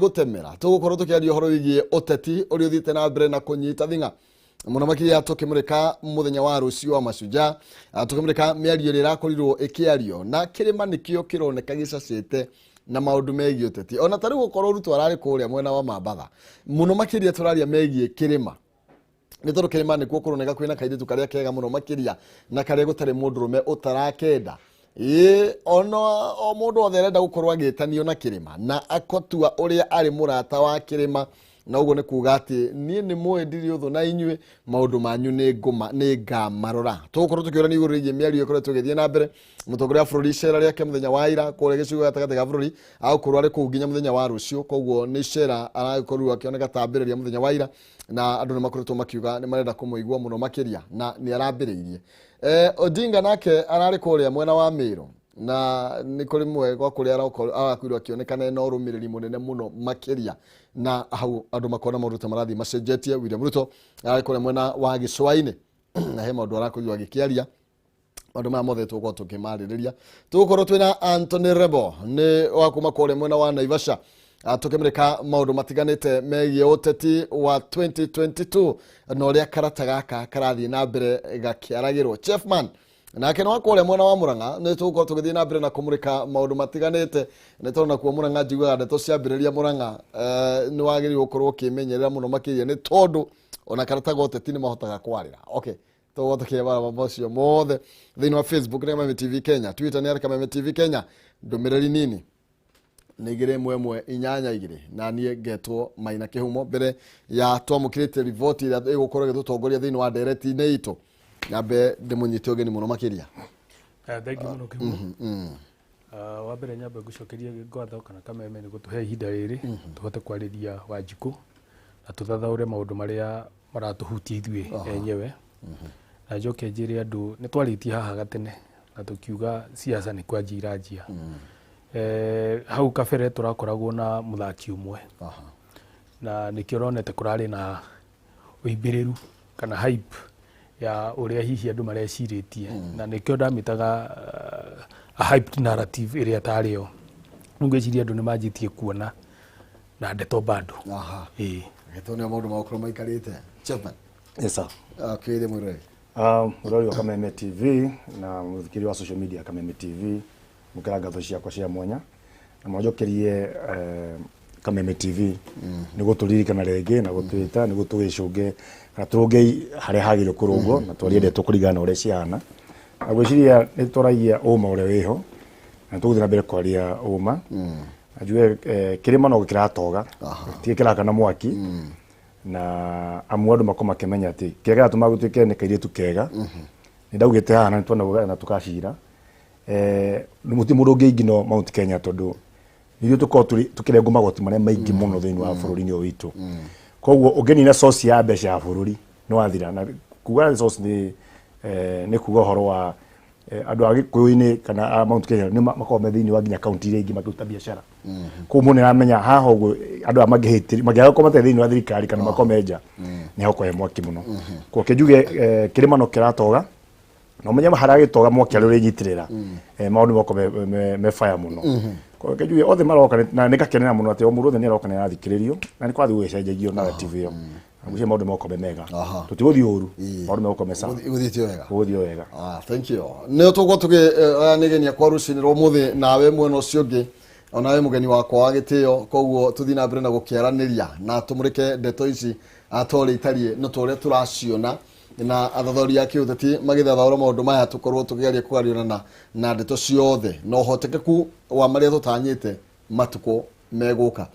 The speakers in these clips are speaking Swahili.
gutemera tugukorwo tukiaria horo wigie uteti uri uthite na mbere na kunyita thinga muno makiria tukimurika muthenya wa rucio wa macuja tukimurika miario irakorirwo ikiario na kirima nikio kironeka gicacite na maundu megie uteti ona tari gukorwo rutu arari kuria mwena wa mambatha muno makiria turaria megie kirima ni tondu kirima nikuo kuroneka kwina kairitu karia kega muno makiria na karia gutari mundurume utarakenda ono o mundu othe arenda gukorwo agitanio na kirima na akotua uria ari murata wa kirima na ugo ni kuga ati nie ni mwendiri uthu na inyue maundu manyu ni ngamarora tugukorwo tukiura ni iguru rigie miario ikoretwo githie na mbere mutongoria wa bururi icera riake muthenya wa ira kure gicigo gatagati ga bururi agukorwo ari kuu nginya muthenya wa rucio koguo ni icera aragikorwo akioneka tambiriria muthenya wa ira na andu ni makoretwo makiuga ni marenda kumuigua muno makiria na ni arambiriirie Odinga nake arari kuria mwena wa Miro na ni kuri mwe kwa kuria arakwirwo akionekana na urumiriri munene muno makiria na hau andu makona maundu ta marathi macenjetie William Ruto arari kuria mwena wa Gicwaini na he maundu arakwirwo agikiaria maundu ma mothe tukwo tukimariria tugukorwo twina Anthony Rebo ni wa kuma kuria mwena wa Naivasha tukimrika maundu matiganite megie uteti wa 2022 no ria karata gaka karathi na mbere gakiaragirwo Chefman nake no akore mwena wa Muranga ni tugukorwo tugithie na mbere na kumurika maundu matiganite ni tondå kuo Muranga njiguaga ndeto ciambiriria Muranga ni wagiri gukorwo kimenyerera muno makiria ni tondu ona karata ga uteti ni mahotaga kwarira okay tugo tukibara mabocio mothe thini wa Facebook ni Kameme TV Kenya, Twitter ni Kameme TV Kenya, ndumiriri nini nigire mwemwe inyanya igire na nie ngetwo Maina Kihumo mbere ya twamukirite report ira igukorwo gitutongoria thini wa direct ni itu nyambe ndimunyite ogeni muno makiria thank you muno Kihumo wa mbere nyambe gucokeria ngatho kana Kameme ni gutuhe ihinda riri tuhote kwariria Wanjiku na tuthathaure maundu maria maratuhutia ithue enyewe na njoke njire andu ni twaritie haha gatene na tukiuga siasa ni kwanjira njia hau kabere turakoragwo na muthaki umwe na nikironete kurari na uimbiriru kana hype ya uria hihi andu mareciritie na nikio ndamitaga a hyped narrative iria tario ngwiciria andu ni manjitie kuona na ndeto bado gitone maundu makuru maikarite Chefman yes sir akire mwire urori wa Kameme TV na muthikiri wa social media Kameme TV mukira ngatho ciakwa cia mwanya na mwajokerie Kameme TV ni guturirikana rege na gutwita ni gutugicunge na turunge hare hagire kurungo na twariende tukurigana ure ciana na gwiciria ni turagia uma ure wiho na tuguthira mbere kwaria uma ajue kirima no gikiratoga tikira kana mwaki na amwadu makoma kemenya ati kega tumagutwike ni kairitu kega ni ndaugite haha na twona na tukashira muti muruge ingino Mount Kenya tondu nithio tukirengo magoti maria maingi muno thini wa bururi-ini witu koguo ugeni na source ya mbeca ya bururi no athira na kuga source ni kuga horo wa andu agikuyu-ini kana Mount Kenya ni makome thini wa ginya county ire ingi makuta biashara ko mune ramenya haha uguo andu amagihitiri magiaga komate thini wa thirikari kana makomenja ni hoko he mwaki muno ko kijuge kirima no kiratoga no menya maharage toga mwaki ari nyitirira maundu moko me fire muno ko kejuye othe maroka na nikakenera muno ati o muru othe ni aroka na athikiririo na ni kwathi gwicenjagio na TV yo amucie maundu moko mega tutiguthi uru maundu moko mesa uthitio wega thank you ne tugwo tuge nigenia kwa rucini ro muthi nawe mwena ucio ngi onawe mugeni wakwa wa gitio koguo tuthina mbere na gukiaraniria na tumurike ndeto ici atore itarie no tore turaciona na athathori ya kiuteti magithathaura maundu maya tukorwo tukiaria kwariona na ndeto ciothe no hotekeku wa maria tutanyite matuko meguka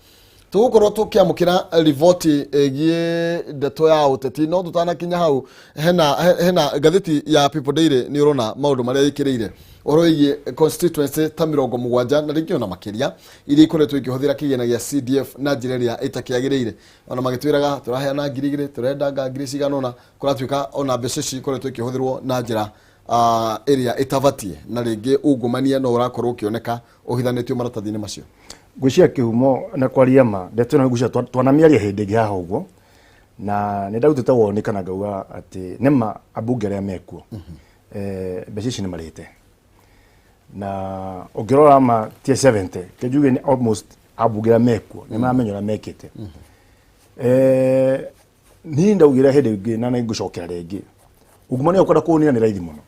tugukorwo tukiamukira rivoti egie ndeto ya uteti no tutana kinya hau hena gatheti ya People Daily ni urona maundu maria ikirire oroiye constituency ta 70 na ringi ona makiria iri ikoretwo ikihuthira kigena gia CDF na njira itakiagirire ona magitwiraga turaheana ngirigire turenda ngiri ciganona kuratwika ona mbeca ci ikoretwo ikihuthirwo na njira area itavatie na ringi ungumania no urakorwo ukioneka uhithanitio maratathi-ini macio gwiciria Kihumo na kwaria ma ndeto na gucia twanamiaria hindi gi haha uguo na ni ndautite wonekana ngauga ati nema abunge aria mekuo mbeca ici ni marite na ongirora ma tie 70 kejuge ni almost abunge mekuo ni mamenyora mekete ni ndaugira hede ngi na ngũcokera rĩngĩ ungumania ukora kuonira ni raithi muno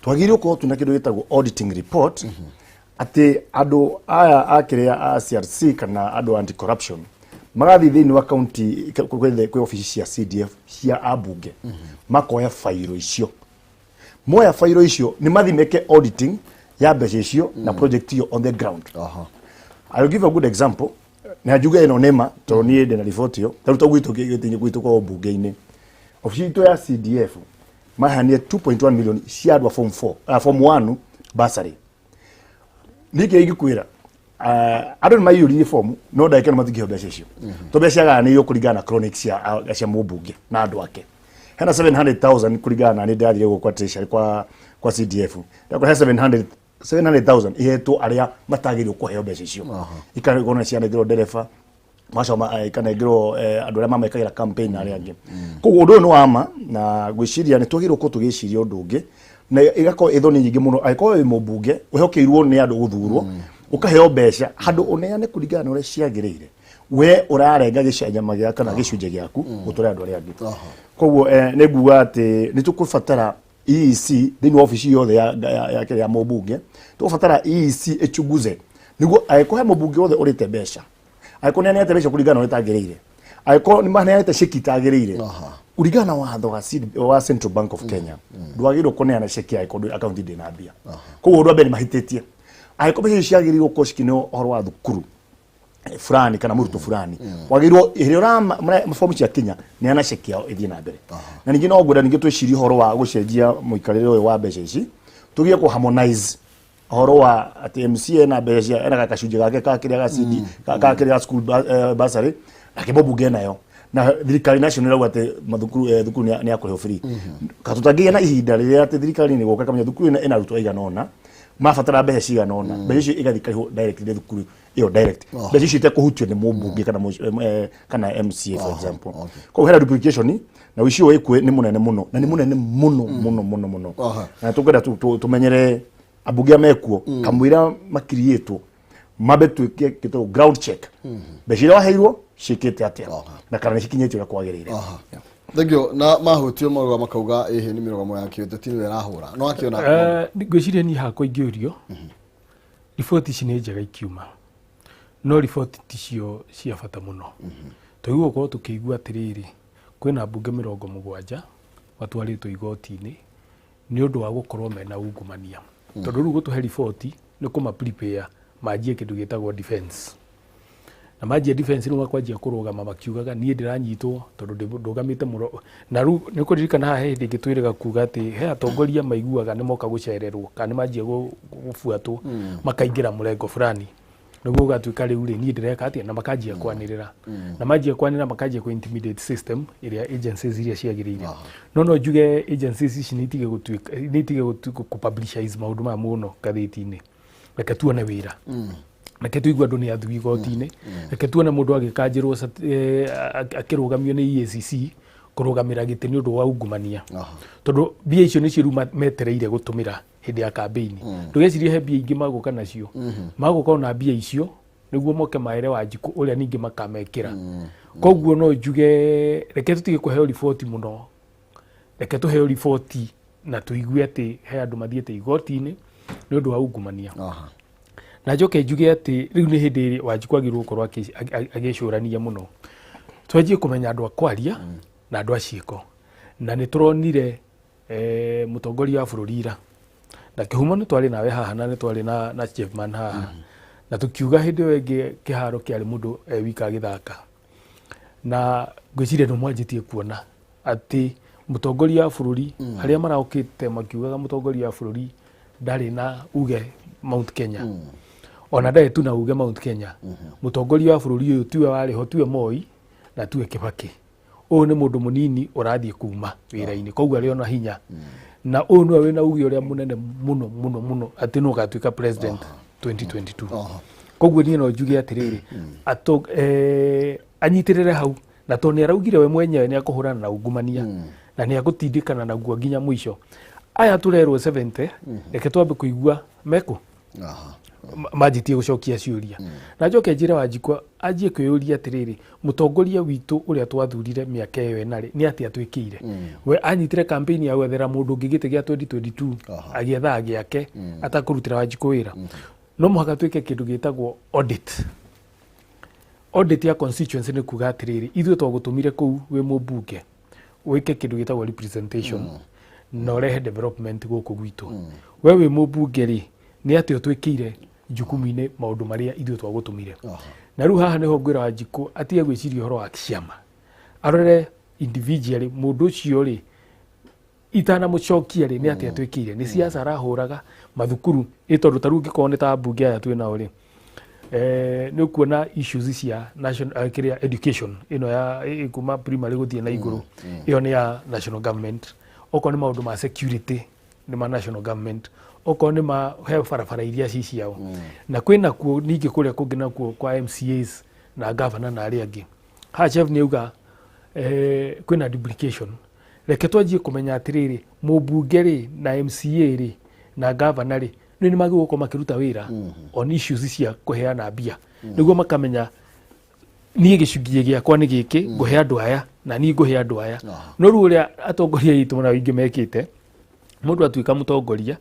twagire uko tuna kindu gitagwo auditing report ati andu aya akiria a CRC kana andu anti corruption magathi thini wa county kwe office cia CDF cia abunge makoya fairo icio moya fairo icio ni mathimeke auditing ya mbeca icio na project iyo on the ground. I'll give a good example na juga ino nema to ni ende na report yo taruta gwitu kwa bunge-ini office to ya CDF mahania 2.1 million cia andũ form 1 bursary nike igikwira andũ nĩ maiyũririe form no ndagĩka nĩ matingĩheo mbeca icio to mbeca gaganĩirio kũringana na chronics cia mũmbunge na andũ ake hena 700,000 kũringana na nĩ ndathire gũkwa treasury kwa CDF ndakora 700,000 ihetwo arĩa matagĩrĩirwo kũheo mbeca icio ikanegona cianengĩrwo ndereba macoma ikanengĩrwo andũ arĩa mamekagĩra campaign na arĩa angĩ koguo ũndũ ũyũ nĩ wama na gwĩciria nĩ twagĩrĩirwo ko tũgĩciria ũndũ ũngĩ na igakorwo ithoni nyingĩ mũno angĩkorwo wĩ mũmbunge ũhokeirwo nĩ andũ gũthurwo ũkaheo mbeca handũ ũneane kũringana na ũrĩa ciagĩrĩire we ũrarenga gĩcanyama gĩa kana gĩcunjĩ gĩaku gũtũra andũ arĩa angĩ koguo nĩ nguga atĩ nĩ tũkũbatara EEC thĩinĩ wa ofici yothe ya mũmbunge tũkũbatara EEC ĩchunguze nĩguo angĩkorwo mũmbunge wothe ũrĩte mbeca angĩkorwo nĩ aneete mbeca kũringana na ũrĩa itagĩrĩire angĩkorwo nĩ maneete ceki itagĩrĩire kũringana na watho wa Central Bank of Kenya ndwagĩrĩirwo kũneana ceki angĩkorwo akaunti ndĩna mbia koguo ũndũ wa mbere mahĩtĩtie angĩkorwo mbeca icio ciagĩrĩirwo gũkorwo cikineo ũhoro wa thukuru fulani kana mũrutwo fulani wagĩrĩirwo hĩrĩa fomu cia Kenya nĩ ana ceki yao ĩthiĩ na mbere na ningĩ no ngwenda ningĩ twĩcirie ũhoro wa gũcenjia mũikarĩre ũyũ wa mbeca ici tũgie kũ harmonize ũhoro wa atĩ MCA na mbeca cia ena gacunjĩ gake ka kĩrĩa ga CD ka kĩrĩa school bursary na kĩbobunge nayo na thirikari national rauga atĩ mathukuru thukuru nĩ akũrĩhwo free katũtangĩgĩa na ihinda rĩrĩa atĩ thirikari nĩ gũka kamenya thukuru ĩna arutwo aigana ũna mabatara mbeca cigana ũna mbeca icio igathikariho direct nĩ thukuru iyo direct mbeca icio itekũhutio nĩ mũmbunge kana MCA for example koguo hena duplication na wici ũyũ ĩkuĩ nĩ mũnene mũno na nĩ mũnene mũno na tũkwenda tũmenyere abunge mekuo kamwĩra makiriĩtwo mabe twĩke kĩtwo ground check mbeca iria waheirwo ciĩkĩte atĩa na kana cikinyĩtio ũrĩa kwagĩrĩire. Thank you. Na mahutio maruga makauga ehe ni mirogo ya Uteti ni werahura no akiona ngwĩciria ni hakwa ingĩũrio riboti ici nĩ njega ikiuma no riboti ticio cia bata mũno tũigua gũkorwo tũkĩigua atĩrĩrĩ kwĩna mbunge 70 matwarĩtwo igoti-inĩ nĩ ũndũ wa gũkorwo mena ungumania tondũ rĩu gũtũhe riboti nĩ kũma prepare manjie kĩndũ gĩtagwo defense na manjie defense nĩ makwanjia kũrũgama makiugaga niĩ ndĩranyitwo tondũ ndũgamĩte mũro na rĩu nĩ kũririkana haha hĩndĩ ĩngĩ twĩrĩga kuuga atĩ he atongoria maiguaga nĩ moka gũcererwo kana nĩ manjie gũbuatwo makaingĩra mũrengo fulani nĩguo ũgatuĩka rĩu niĩ ndĩreka atĩa na makanjia kwanĩrĩra na manjia kwanĩrĩra makanjia kũ intimidate system ĩrĩa agencies iria ciagĩrĩire no njuge agencies ici nĩ itige gũpublicize maũndũ maya mũno gathĩti-inĩ reke tuone wĩra reke tuigue andũ nĩ athui igoti-inĩ reke tuone mũndũ agĩkanjĩrwo akĩrũgamio nĩ EACC kũrũgamĩra gĩtĩ nĩ ũndũ wa ungumania tondũ mbia icio nĩcio rĩu metereire gũtũmĩra hĩndĩ ya campaign ndũgecirie he mbia ingĩ magũka nacio magũkorwo na mbia icio nĩguo moke maere Wanjikũ ũrĩa ningĩ makamekĩra koguo no njuge reke tũtige kũheo riboti mũno reke tũheo riboti na tũigue atĩ he andũ mathiĩte igoti-inĩ nĩ ũndũ wa ungumania na njoke njuge atĩ rĩu nĩ hĩndĩ Wanjikũ agĩrĩirwo gũkorwo agĩcũrania mũno twanjie kũmenya andũ a kwaria na andũ a ciĩko na nĩ tũronire mũtongoria wa bũrũri ira na kĩhumo nĩ twarĩ nawe haha na nĩ twarĩ na Chefman haha na tũkiuga hĩndĩ ĩyo ĩngĩ kĩharo kĩarĩ mũndũ wika gĩthaka na ngwĩciria nĩ mwanjĩtie kuona atĩ mũtongoria wa bũrũri harĩa maraũkĩte makiugaga mũtongoria wa bũrũri ndarĩ na uge Mount Kenya ona ndarĩ tu na uge Mount Kenya mũtongoria wa bũrũri ũyũ tiwe warĩho tiwe Moi na tiwe Kibaki ũyũ nĩ mũndũ mũnini ũrathiĩ kuma wĩra-inĩ koguo arĩ ona hinya na ũyũ nĩwe wĩna uge ũrĩa mũnene mũno atĩ no gatuĩka president 2022 koguo niĩ no njuge atĩrĩrĩ anyitĩrĩre hau na tondũ nĩ araugire we mwenyewe nĩ akũhũrana na ungumania na nĩ agũtindĩkana naguo nginya mũico aya tũrerwo 70 reke twambe kũigua meko majitie gucokia ciuria na njoke njire Wanjikũ anjie kwĩyũria atĩrĩrĩ mũtongoria witũ ũrĩa twathurire mĩaka ĩyo enarĩ nĩ atĩa twĩkĩire we anyitire campaign ya gwethera mũndũ ũngĩ gĩtĩ gĩa 2022 agĩetha gĩake atakũrutĩra Wanjikũ wĩra no mũhaka twĩke kĩndũ gĩtagwo audit ya constituency nĩ kuga atĩrĩrĩ ithuĩ twagũtũmire kũu wĩ mũmbunge wĩke kĩndũ gĩtagwo representation na ũrehe development gũkũ gwitũ we wĩ mũmbunge rĩ nĩ atĩ twĩkĩire jukumu-inĩ maũndũ marĩa ithuĩ twagũtũmire na rĩu haha nĩho ngwĩra Wanjikũ atige gwĩciria ũhoro wa kĩama arore individually mũndũ ũcio rĩ itanamũcokia rĩ nĩ atĩa twĩkĩire nĩ siasa arahũraga mathukuru tondũ ta rĩu ngĩkorwo nĩ ta mbunge aya twĩ nao rĩ nĩ kuona issues cia national education ino ya kuma primary gũthiĩ na igũrũ iyo nĩ ya national government okorwo nĩ maũndũ ma security nĩ ma national government okorwo nĩ ma he barabara iria ci ciao na kwĩna kuo ningĩ kũrĩa kũngĩ nakuo kwa MCAs na governor na arĩa angĩ ha chef nĩ uga kwĩna duplication reke twanjie kũmenya atĩrĩrĩ mũmbunge rĩ na MCA rĩ na governor rĩ nĩ magĩrĩirwo gũkorwo makĩruta wĩra on issues cia kũheana mbia nĩguo makamenya niĩ gĩcunjĩ gĩakwa nĩ gĩkĩ ngũhe andũ aya na niĩ ngũhe andũ aya no rĩu ũrĩa atongoria aitũ na ingĩ mekĩte mũndũ atuĩka mũtongoria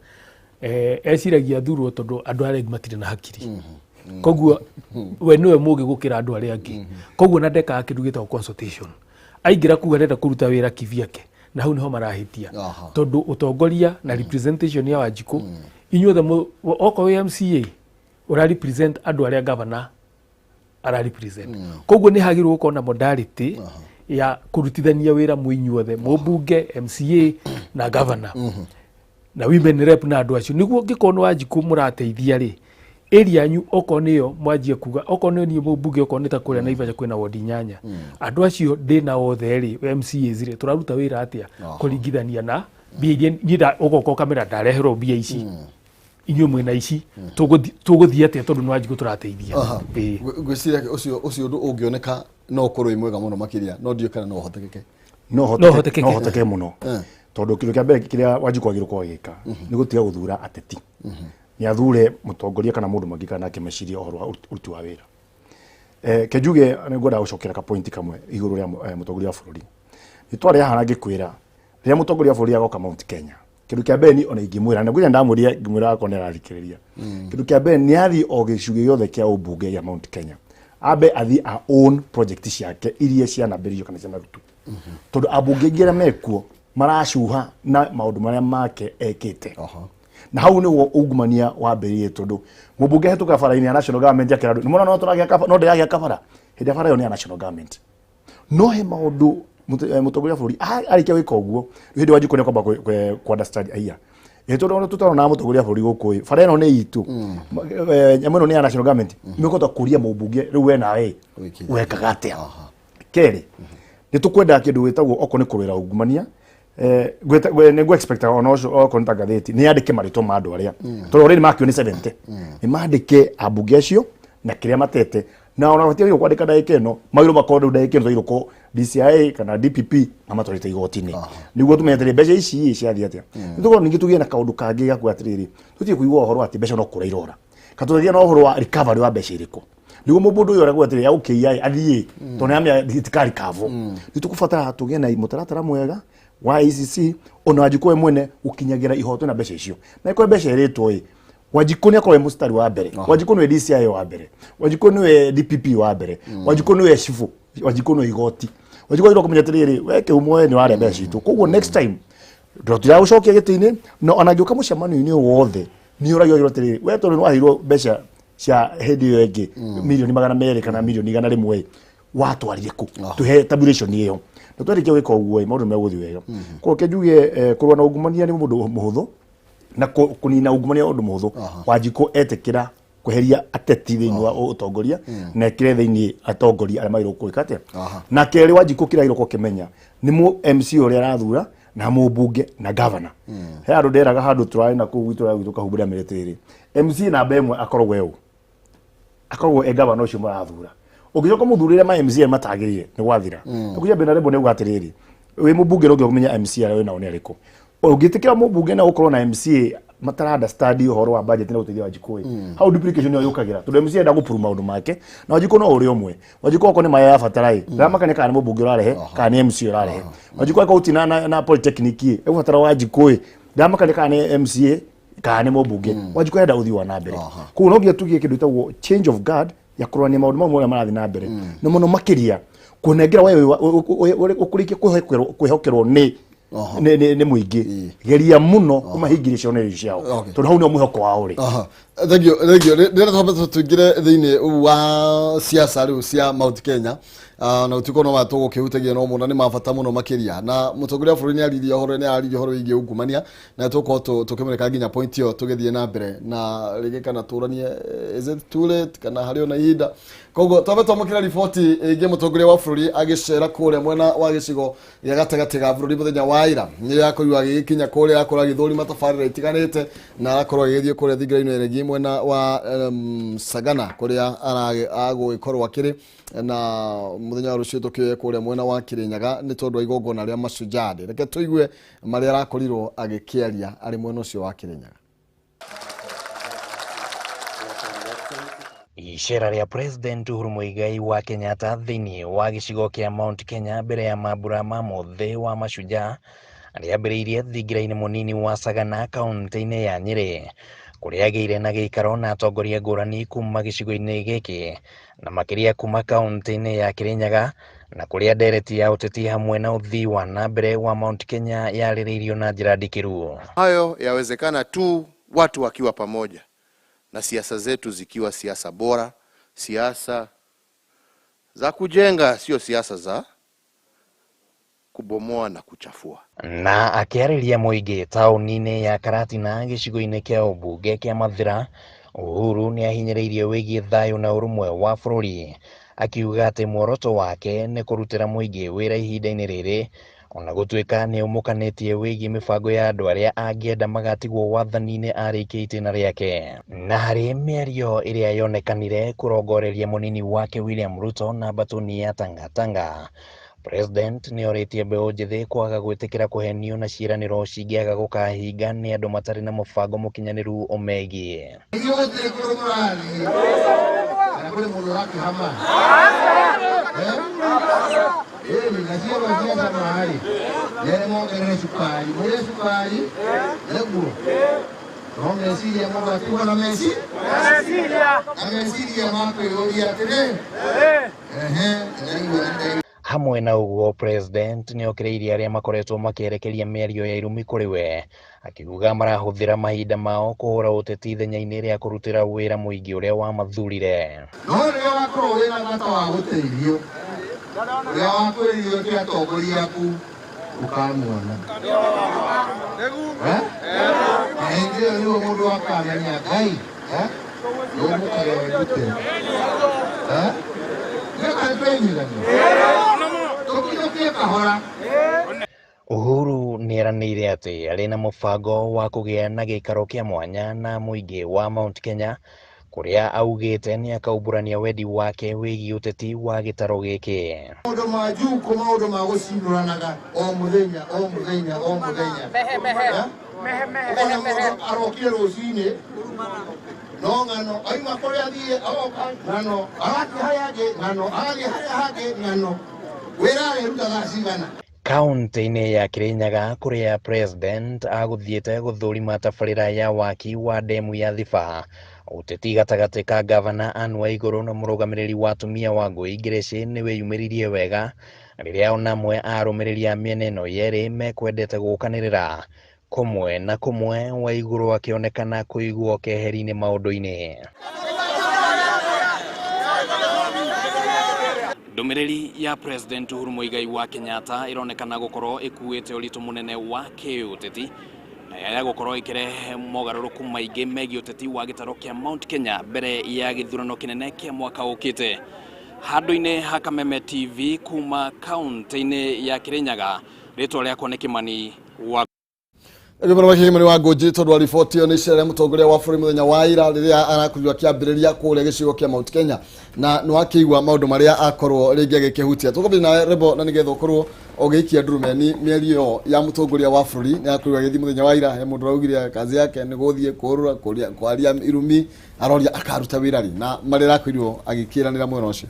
eciragia thurwo tondũ andũ arĩa angĩ matirĩ na hakiri koguo we nĩwe mũũgĩ gũkĩra andũ arĩa angĩ koguo na ndekaga kĩndũ gĩtagwo consultation aingĩra kuga arenda kũruta wĩra kivyake na hau nĩho marahĩtia tondũ ũtongoria na representation ya Wanjikũ inyuothe okorwo wĩ MCA ũra represent andũ arĩa governor ara represent koguo nĩ hagĩrĩirwo gũkorwo na modality ya kũrutithania wĩra mũinyuothe mũmbunge MCA na governor na women rep na andũ acio nĩguo ngĩkorwo nĩ Wanjikũ mũrateithia rĩ area yanyu okorwo nĩyo mwanjie kuga okorwo nĩ mũmbunge okorwo nĩ ta kũrĩa Naivasha kwĩna ward 8 andũ acio ndĩna othe rĩ MCAs rĩ tũraruta wĩra atĩa kũringithania na mbia iria nyida ũgoka kamera ndareherwo mbia ici inyuĩ mwĩna ici tũgũthiĩ atĩa tondũ nĩ Wanjikũ tũrateithia ngwĩciria ũcio ũndũ ũngĩoneka no ũkorwo wĩ mwega mũno makĩria no ndiũ kana no ũhotekeke no ũhoteke mũno tondũ kĩndũ kĩa mbere kĩrĩa Wanjikũ agĩrĩirwo gwĩka nĩ gũtiga gũthura ateti nĩ athure mũtongoria kana mũndũ mangĩ kana akĩmeciria ũhoro wa ũruti wa wĩra kenjuge nĩ ngwenda gũcokera ka point kamwe igũrũ rĩa mũtongoria wa bũrũri nĩ twarĩ haha ngĩkwĩra rĩrĩa mũtongoria wa bũrũri agoka Mount Kenya kĩndũ kĩa mbere ni ona ingĩmwĩra na ngwĩra ndamwĩria ngĩmwĩra akona ararikĩrĩria kĩndũ kĩa mbere nĩ athi o gĩcunjĩ gĩothe kĩa ũmbunge ya Mount Kenya abe athi a own project ciake iria cianambĩrĩirio kana cianarutu tondũ ambunge aingĩ arĩa mekuo maracuha na maũndũ marĩa make ekĩte na hau nĩguo ungumania wambĩrĩirie tondũ mũmbunge hetũka bara-inĩ ya national government ya kĩrandũ nĩ mona no tũragĩa kabara no ndĩragĩa kabara hĩndĩ ya bara ĩyo nĩ ya national government no he maũndũ mũtongoria wa bũrũri arĩkia gwĩka ũguo hĩndĩ Wanjikũ nĩ akwamba ku understand aya tondũ tũtarona mũtongoria wa bũrũri gũkũ bara ĩno nĩ itũ nyamũ ĩno nĩ ya national government nĩũkũhota kũria mũmbunge rĩu we nawe wekaga atĩa kerĩ nĩ tũkwenda kĩndũ gĩtagwo okorwo nĩ kũrũĩra ungumania nĩguo expectaga ona ũcio okorwo nĩ ta ngathĩti nĩ yandĩke marĩtwa ma andũ arĩa tondũ already makĩo nĩ 70 nĩ mandĩke ambunge acio na kĩrĩa matete na ona batiĩ kwandĩka ndagĩka ĩno magĩrĩirwo makorwo ndagĩka ĩno twagĩrĩirwo DCI kana DPP na matwarĩte igoti-inĩ nĩguo tũmenye atĩrĩrĩ mbeca ici ciathiĩ atĩa nĩ tũkorwo ningĩ tũgĩe na kaũndũ kangĩ gakuo atĩrĩrĩ tũtiĩ kũigua ũhoro atĩ mbeca no kũra irora kana tũgĩe na ũhoro wa recovery wa mbeca irĩkũ nĩguo mũndũ ũyũ aragwo atĩrĩrĩ ya ũkĩai athiĩ tondũ nĩamĩa thirikari kavu nĩ tũkũbatara tũgĩe na mũtaratara mwega wa ICC ona Wanjikũ we mwene ũkinyagira ihoto na mbeca icio na ĩkorwo mbeca ĩrĩtwo Wanjikũ nĩ akorwo mũstari wa mbere Wanjikũ nĩwe DCI wa mbere Wanjikũ nĩwe DPP wa mbere Wanjikũ nĩwe chifu Wanjikũ nĩwe igoti Wanjikũ nĩwe kũmenya atĩrĩrĩ we kĩhumo nĩ warĩa mbeca itũ koguo next time ndĩratira gũcokia gĩtĩ-inĩ no ona ngĩũka mũcemanio-inĩ wothe nĩ ũragio atĩrĩrĩ we tondũ nĩ wahirwo mbeca cia hĩndĩ ĩyo ĩngĩ milioni 200 kana milioni 100 watwarire kũ tũhe tabulation ĩyo na twarĩkia gwĩka ũguo maũndũ megũthiĩ wega koguo kenjuge kũrũa na ungumania nĩ mũndũ mũhũthũ na kũnina ungumania ũndũ mũhũthũ Wanjikũ etĩkĩra kweheria ateti thĩinĩ wa ũtongoria na ekĩre thĩinĩ atongoria arĩa magĩrĩirwo gwĩka atĩa na kerĩ Wanjikũ kĩrĩa agĩrĩirwo kũmenya nĩ MC ũrĩa arathura na mũmbunge na governor he andũ nderaga handũ tũrarĩ na kũu gwitũ kahumbũra mĩrĩtĩrĩ MC namba ĩmwe akoragwo governor ũcio marathura ũngĩcoka mũthurĩre ma MC matagĩrĩire nĩ gwathira ũkũja Benarebo nĩ ũgatĩrĩrĩ wĩ mũmbunge ũngĩ ũmenya MC arĩa nao nĩ arĩkũ ũngĩtĩkĩra mũmbunge na ũkorwo na MC matarada study horo wa budget na uteithio wa Wanjikũ how duplication yo yukagira tundu MC enda gupuru maundu make na Wanjikũ no uri umwe Wanjikũ ko ni maya ya batarai na makane kana mubunge urarehe kana MC urarehe Wanjikũ ko utina na polytechnic e fatara wa Wanjikũ na makane kana MCA kana mubunge Wanjikũ enda uthi wa na mbere ku no gia tugie kindu itagwo change of guard ya kurania maundu mamwe marathi na mbere no muno makiria kunengera wewe ukurikia kwihokerwo ni muingi geria muno kumahingiria cionererio ciao tondu hau ni mwihoko wa uri thank you ndira thomba tuingire thiini wa siasa riu cia Mount Kenya na utiko no matugo kihutagia no muna ni mabata muno makiria na mutongoria bũrũri ni aririe horo ni aririe horo igi ungumania na tuko tukimureka nginya point yo tugithie na mbere na rigi kana turanie is it too late kana hari ona ihinda koguo twabe twamukira riboti igi mutongoria wa bũrũri agicera kuria mwena wa gicigo ya gatagati ga bũrũri muthenya wa ira ni yakoiwa gikinya kuria akora githuri matafarira itiganite na akora githie kuria thingiraino eregi mwena wa Sagana kuria agũgikorwo akiri na muthenya wa rucio tukiye kuria mwena wa Kirinyaga ni tondu igongona ria macujadi reke tuigue maria arakorirwo agikiaria ari mwena ucio wa Kirinyaga. Icera ria President Uhuru Muigai wa Kenyatta thiini wa gicigo kia Mount Kenya mbere ya mambura ma mothe wa macujaa riambiriirie thingiraini munini wa Sagana kaunti-ini ya Nyeri kuria ageire na giikaro na atongoria ngurani kuma gicigo-ini giki na makiria kuma kaunti-ini ya Kirinyaga na kuria ndereti ya uteti hamwe na uthii wa na mbere wa Mount Kenya yaririirio na njira ndikiru. Hayo yawezekana tu watu wakiwa pamoja na siasa zetu zikiwa siasa bora, siasa za kujenga, sio siasa za kubomoa na kuchafua. Na akiariria muingi tauni-ini ya Karatina gicigo-ini kia ubunge kia Mathira, Uhuru ni ahinyiriirie wigie thayu na urumwe wa bũrũri akiuga ati muoroto wake ni kurutira muingi wira ihinda-ini riri ona gutuika ni umukanitie wigie mibango ya andu aria angienda magatigwo wathani-ini arikia itena riake. Na hari miario iria yonekanire kurongoreria munini wake William Ruto na batoni ya Tangatanga, President ni oritie mbeu njithi kwaga gwitikira kuhenio na ciiraniro cingiaga gukahinga ni andu matari na mubango mukinyaniru umegie. Hamwe na uguo, President ni okireirie aria makoretwo makierekeria miario ya irumi kuri we akiuga marahuthira mahinda mao kuhura uteti ithenya-ini ria kurutira wira muingi uria wa mathurire. No ria wakorwo wina bata wa guteithio ria wakwiririo ti atongoria aku ukamuona ndio ndio mundu akamenya Ngai ndio mukagete Uhuru ni eranĩire ati ari na mubango wa kugia na gikaro kia mwanya na muingi wa Mount Kenya kuria augite ni akauburania wedi wake wigi uteti wa gitaro giki. Maundu ma juko maundu ma gucinduranaga o muthenya arokire rucini no ngano aima kuria thie agoka ngano araki hayage ngano ari hayage ngano wira ruta thacigana. Kaunti-ini ya Kirinyaga kuria President aguthiite guthurima tabarĩra ya waki wa demu ya Thiba, uteti gatagati ka Gavana Anne Waiguru na murugamiriri wa atumia wa Ngui Grace ni weyumiririe wega riria ona amwe arumiriri a miena ino yeri mekwendete gukanirira kumwe na kumwe, Waiguru akionekana kuigwo keheri-ini maundu-ini. Ndumiriri ya President Uhuru Muigai wa Kenyatta ironekana gukorwo ikuite uritu munene wa kiuteti na ya gukorwo ikirehe mogaruruku maingi megie uteti wa gitaro kia Mount Kenya mbere ya githurano kinene kia mwaka ukite. Handu-ini ha Kameme TV kuma kaunti-ini ya Kirinyaga, ritwa riakwa ni Kimani wa Ebibona bakimani wa Goji tondu wa riboti yo ni cere mutongoria wa bũrũri muthenya wa ira riria arakujwa kiambiriria kuria gicigo kia Mount Kenya na no akigwa maundu maria akorwo ringi agikihutia tukobi na rebo na nigetha ukorwo ogikia ndurumeni mĩario ya mũtongoria wa bũrũri nĩ akwĩrwo agĩthiĩ mũthenya wa ira he mũndũ ũraugire kazi yake nĩ gũthiĩ kũrũra kwaria irumi aroria akaruta wĩra rĩ na marĩa akwĩrwo agĩkĩranĩra mwena ũcio.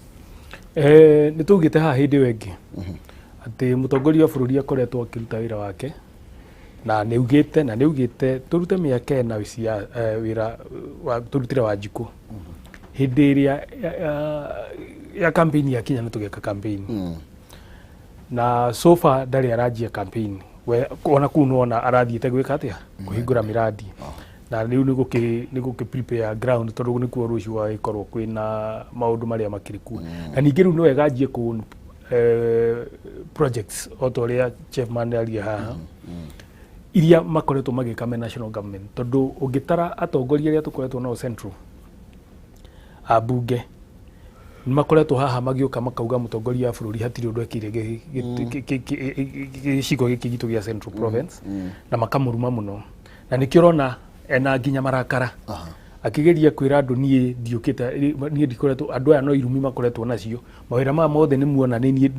Nĩ tũgĩte haha hĩndĩ ĩyo ĩngĩ atĩ mũtongoria wa bũrũri akoretwo akĩruta wĩra wake na nĩ ugĩte tũrute mĩaka ĩna wĩra tũrutire Wanjikũ hĩndĩ ĩrĩa ya campaign ya Kenya nĩ tũgeka campaign na so far ndarĩ aranjia campaign ona kuu nona arathiĩte gwĩka atĩa kũhingũra miradi na rĩu nĩ gũkĩ prepare ground tondũ nĩ kuo rũciũ gũgĩkorwo kwĩna maũndũ marĩa makĩrĩ kuo na ningĩ rĩu no wega anjie kũ projects o ta ũrĩa chairman aria haha iria makoretwo magĩka me national government tondũ ũngĩtara atongoria arĩa tũkoretwo nao central abunge nĩ makoretwo haha magĩũka makauga mũtongoria wa bũrũri hatirĩ ũndũ ekire gĩcigo gĩkĩ gitũ gĩa Central Province na makamũruma mũno na nĩkĩo ũrona ena nginya marakara akĩgeria kwĩra andũ niĩ ndikoretwo andũ aya no irumi makoretwo nacio mawĩra maya mothe nĩ muona nĩ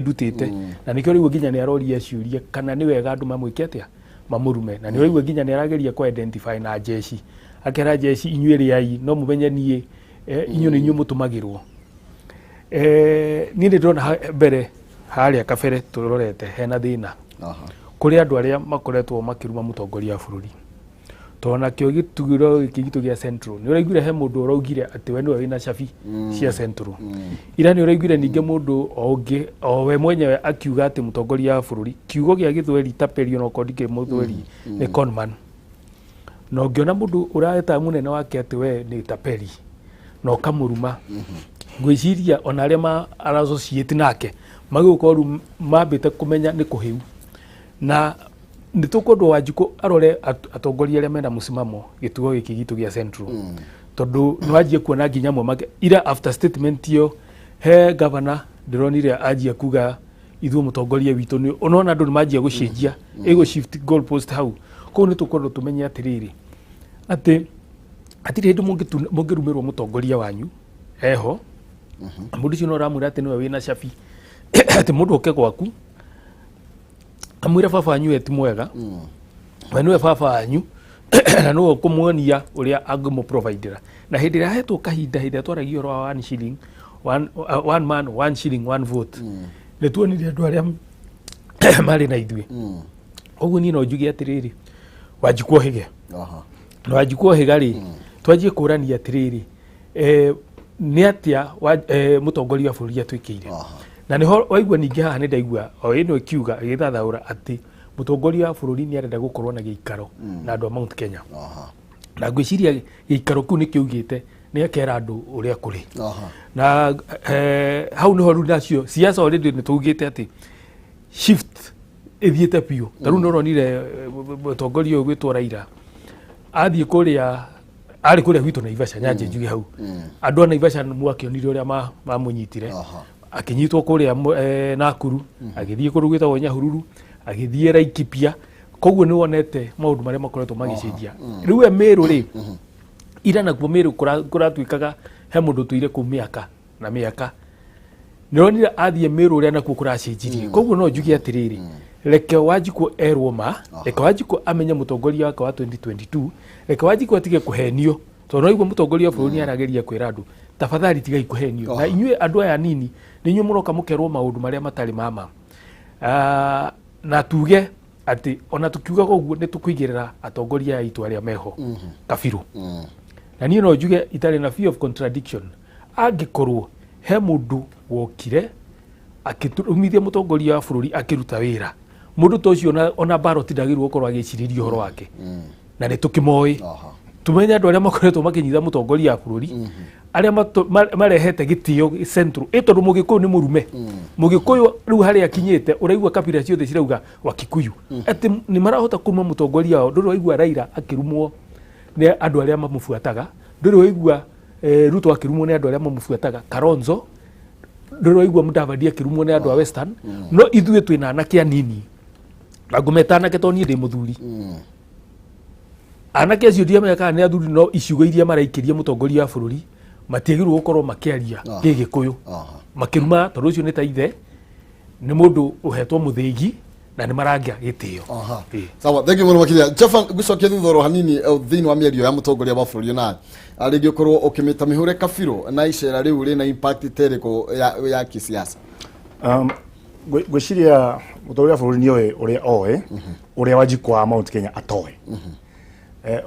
ndutĩte na nĩkĩo rĩu nginya nĩ aroria ciũria kana nĩ wega andũ mamwĩke atĩa mamũrume na nĩ ũraigua nginya nĩ arageria ku identify na jeshi akera jeshi inyuĩ rĩai no mũmenye niĩ inyuĩ nĩ inyuĩ mũtũmagĩrwo niĩ ndĩrona mbere harĩa kabere tũrorete hena thĩna kũrĩ andũ arĩa makoretwo makĩruma mũtongoria wa bũrũri tona kĩo gĩtugĩro gĩkĩ gĩa Central nĩ ũraiguire he mũndũ ũraugire atĩ we nĩwe wĩna cabi cia Central ira nĩ ũraiguire ningĩ mũndũ ũngĩ o we mwenyewe akiuga atĩ mũtongoria wa bũrũri kiugo gĩa Gĩthweri taperi ona ũkorwo ndikĩrĩ Mũthweri nĩ conman na ũngĩona mũndũ ũreta mũnene wake atĩ we nĩ taperi na ũkamũruma ngwĩciria ona arĩa arasociate nake magĩgũkorwo mambĩte kũmenya nĩ kũhĩu na nĩ tũkwendwo Wanjikũ arore atongoria arĩa mena mũsimamo gĩtugo gĩkĩ gitũ gĩa Central tondũ nĩ wanjia kuona nginya amwe ira after statement iyo he governor ndĩronire anjia kuga ithuĩ mũtongoria witũ nĩ ona andũ nĩ manjia gũcenjia ego shift goal post hau kũu nĩ tũkwendwo tũmenye atĩrĩrĩ atĩ hatirĩ hĩndĩ mũngĩrumĩrwo mũtongoria wanyu eho mũndũ ũcio no ũramwĩra atĩ nĩwe wĩna cabi atĩ mũndũ oke gwaku amwĩre baba wanyu ti mwega we nĩwe baba wanyu na nĩwe ũkũmuonia ũrĩa angĩmũprovidera na hĩndĩ ĩrĩa ahetwo kahinda hĩndĩ ĩrĩa twaragia ũhoro wa one shilling one man one shilling one vote nĩ tuonire andũ arĩa marĩ na ithuĩ ũguo niĩ no njuge atĩrĩrĩ Wanjikũ ohĩge na Wanjikũ ohĩga rĩ twanjie kũrania atĩrĩrĩ nĩ atĩa mũtongoria wa bũrũri atwĩkĩire na nĩho waigua ningĩ haha nĩ ndaigua o ĩno ĩkiuga ĩgĩthathaũra atĩ mũtongoria wa bũrũri nĩ arenda gũkorwo na gĩikaro na andũ a Mount Kenya na ngwĩciria gĩikaro kĩu nĩ kĩugĩte nĩ akera andũ ũrĩa kũrĩ na hau nĩho rĩu nacio siasa already nĩ tũugĩte atĩ shift ĩthiĩte biũ ta rĩu nĩũronire mũtongoria ũyũ gwĩtwo Raila athiĩ kũrĩa arĩ kũrĩa gwitũ Naivasha nyanje njuge hau andũ a Naivasha mwakĩonire ũrĩa mamũnyitire akinyitwo kũrĩa Nakuru agĩthiĩ kũrĩa gwĩtagwo Nyahururu agĩthiĩ Laikipia koguo nĩ wonete maũndũ marĩa makoretwo magĩcenjia rĩu Meru rĩ ira nakuo Meru kũratuĩkaga he mũndũ tũire kũu mĩaka na mĩaka nĩronire athiĩ Meru ũrĩa nakuo kũracenjirie koguo no njuge atĩrĩrĩ reke Wanjikũ erwo ma reke Wanjikũ amenye mũtongoria wake wa 2022 reke Wanjikũ atige kũhenio tondũ no igua mũtongoria wa bũrũri arageria kwĩra andũ tafadhali tigai kũhenio na inyuĩ andũ aya nini nĩ inyuĩ mũroka mũkerwo maũndũ marĩa matarĩ mama na tuge atĩ ona tũkiugaga ũguo nĩ tũkũigĩrĩra atongoria aitũ arĩa meho kabirũ na niĩ no njuge itarĩ na fear of contradiction angĩkorwo he mũndũ wokire akĩrumithia mũtongoria wa bũrũri akĩruta wĩra mũndũ ta ũcio ona ballot ndagĩrĩirwo gũkorwo agĩcirĩrio ũhoro wake na nĩ tũkĩmoĩ tumenye andũ arĩa makoretwo makĩnyitha mũtongoria wa bũrũri arĩa marehete gĩtĩo Central tondũ Mũgĩkũyũ nĩ mũrume Mũgĩkũyũ rĩu harĩa akinyĩte ũraigua kabira ciothe cirauga Wakikuyu atĩ nĩ marahota kuma mũtongoria wao ndũrĩ waigua Raila akĩrumwo nĩ andũ arĩa mamũbuataga ndũrĩ waigua Ruto akĩrumwo nĩ andũ arĩa mamũbuataga Kalonzo ndũrĩ waigua Mudavadi akĩrumwo nĩ andũ a Western no ithuĩ twĩna anake anini na ngũmeta anake tondũ niĩ ndĩ mũthuri anake acio ndiamenya kana nĩ athuri no iciugo iria maraikĩria mũtongoria wa bũrũri matiagĩrĩirwo gũkorwo makĩaria Gĩgĩkũyũ makĩruma tondũ ũcio nĩ ta ithe nĩ mũndũ ũhetwo mũthĩgi na nĩ marangia gĩtĩo. Sawa, thank you mũno makĩria. Jaffa, ngũcokia thutha ro hanini thĩinĩ wa mĩario ya mũtongoria wa bũrũri na rĩngĩ ũkorwo ũkĩmĩta mĩhũre kabirũ na icera rĩu rĩna impact terĩkũ ya kisiasa. Gwĩciria mũtongoria wa bũrũri nĩoĩ ũrĩa oĩ ũrĩa Wanjiku wa Mount Kenya atoĩ.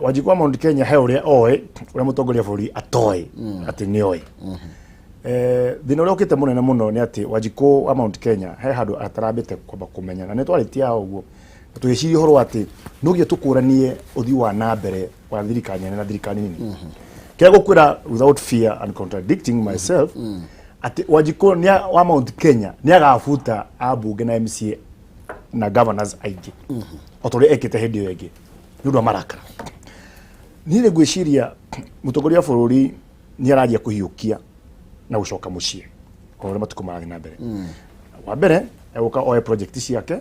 Wanjiku wa Mount Kenya he ũrĩa oĩ ũrĩa mũtongoria wa bũrũri atoĩ atĩ nĩoĩ. Thĩna ũrĩa ũkĩte mũnene mũno nĩ atĩ Wanjiku wa Mount Kenya he handũ atarambĩte kwamba kũmenya, na nĩ twarĩtie ũguo tũgĩciria ũhoro atĩ nũgĩe tũkũranie ũthii wa na mbere wa thirikari nene na thirikari nini. Kĩrĩa gũkwĩra without fear and contradicting myself ati Wanjiku wa Mount Kenya ni agabuta abunge na MCA na governors aingĩ otore ekete hĩndĩ ĩyo ĩngĩ nĩ ũndũ wa marakara. Niĩ ngwĩciria mũtongoria wa bũrũri nĩ aragia kũhiũkia na gũcoka mũciĩ o ũrĩa matukũ marathiĩ na mbere. Wa mbere egũka oe project ciake,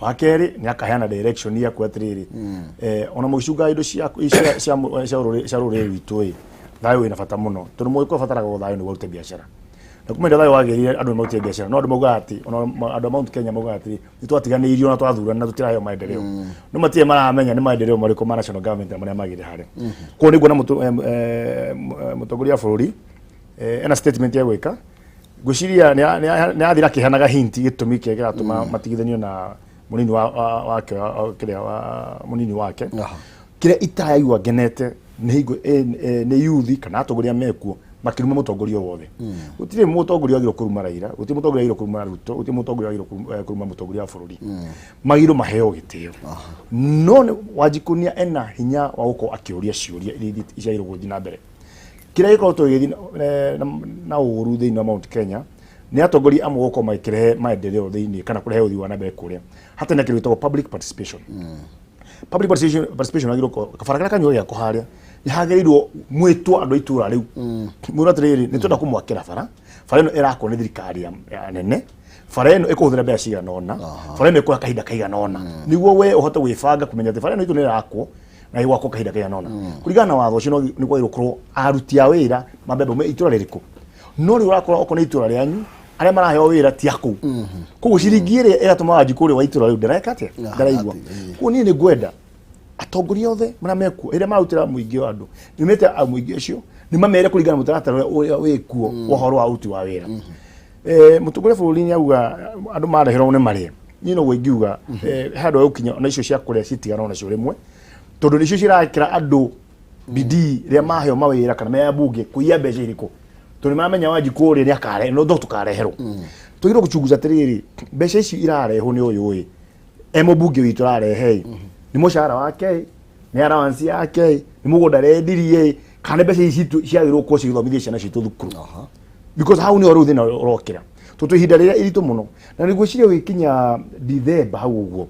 wa kerĩ nĩ akaheana direction ya kwatĩrĩrĩ ona mũgĩcunga indo cia rũrĩrĩ rwitũ thayũ wĩna bata mũno tondũ mũgĩkũyũ bataraga thayũ nĩguo ũrute biacara. Na kumenda thayũ wagĩrĩire andũ nĩmarute biacara, no andũ maugaga atĩ andũ a Mount Kenya maugaga atĩ nĩtwatiganĩirio na twathurana na tũtiraheo maendeleo. No matirĩ maramenya nĩ maendeleo marĩkũ ma national government marĩa magĩrĩ harĩa. Koguo nĩguo na mũtongoria wa bũrũri ena statement ya gwĩka. Ngwĩciria nĩ athira akĩheanaga hint gĩtũmi kĩrĩa kĩratũma matigithanio na mũnini wake mũnini wake. Kĩrĩa itaraigua ngenete nĩ yuthi kana atongoria mekuo makiruma mũtongoria wothe. Gũtirĩ mũtongoria wagĩrĩirwo kũruma Raila, gũtirĩ mũtongoria wagĩrĩirwo kũruma Ruto, gũtirĩ mũtongoria wagĩrĩirwo kũruma mũtongoria wa bũrũri. Magĩrĩirwo maheo gĩtĩo. No Wanjiku nĩ ena hinya wa gũkorwo akĩũria ciũria iria ciagĩrĩirwo gũthiĩ na mbere. Kĩrĩa gĩkoragwo gĩgĩthiĩ na ũũru thĩinĩ wa Mount Kenya nĩ atongoria amwe gũkorwo makĩrehe maendeleo thĩinĩ kana kũrehe ũthii wa na mbere kũrĩa hata na kĩrĩa gĩtagwo public participation. Public participation agĩrĩirwo kabara karĩa kanyuo gĩako harĩa nĩ hagĩrĩirwo mwĩtwo andũ a itũra rĩu mwĩrwo atĩrĩrĩ nĩ twenda kũmwakĩra bara ĩno ĩrakwo nĩ thirikari ya nene, bara ĩno ĩkũhũthĩra mbeca cigana ũna, bara ĩno ĩkũra kahinda kaigana ũna, nĩguo we ũhote gwĩbanga kũmenya atĩ bara ĩno itũ nĩ ĩrakwo na ĩgwakwo kahinda kaigana ũna. Kũringana na watho ũcio nĩ kwagĩrĩirwo gũkorwo aruti a wĩra mambembe me itũra rĩrĩkũ, no rĩu ũrakorwo okorwo nĩ itũra rĩanyu arĩa maraheo wĩra ti akũu. Koguo ciringi ĩrĩa ĩgatũma Wanjiku ũrĩa wa itũra rĩu ndareka atĩa, ndaraigua. Koguo niĩ nĩ ngwenda atongoria othe marĩa mekuo ĩrĩa marutĩra mũingĩ wa andũ nĩmete mũingĩ ũcio nĩ mamere kũringana na mũtaratara ũrĩa wĩkuo ũhoro wa uti wa wĩra. Mũtongoria bũrũri nĩ auga andũ mareherwo nĩ marĩe. Niĩ no ingiuga handũ gũkinya na icio cia kũrĩa citigana nacio rĩmwe tondũ nĩcio cirakĩra andũ bidii rĩa maheo mawĩra kana me bunge kũiya mbeca irĩkũ tondũ nĩmamenya Wanjiku ũrĩa nĩ akarehe no tũkareherwo. Tũgĩrwo gũchunguza atĩrĩrĩ mbeca ici irarehwo nĩ ũyũ mũmbunge witũ ararehe nĩ mũcara wake, nĩ allowance yake, nĩ mũgũnda arendirie kana mbeca ici ciagĩrĩirwo gũkorwo cigĩthomithia ciana citũ thukuru. Because hau nĩho rĩu thĩna ũrokĩra tondũ ihinda rĩrĩa iritũ mũno na nĩgwĩciria gũkinya December hau ũguo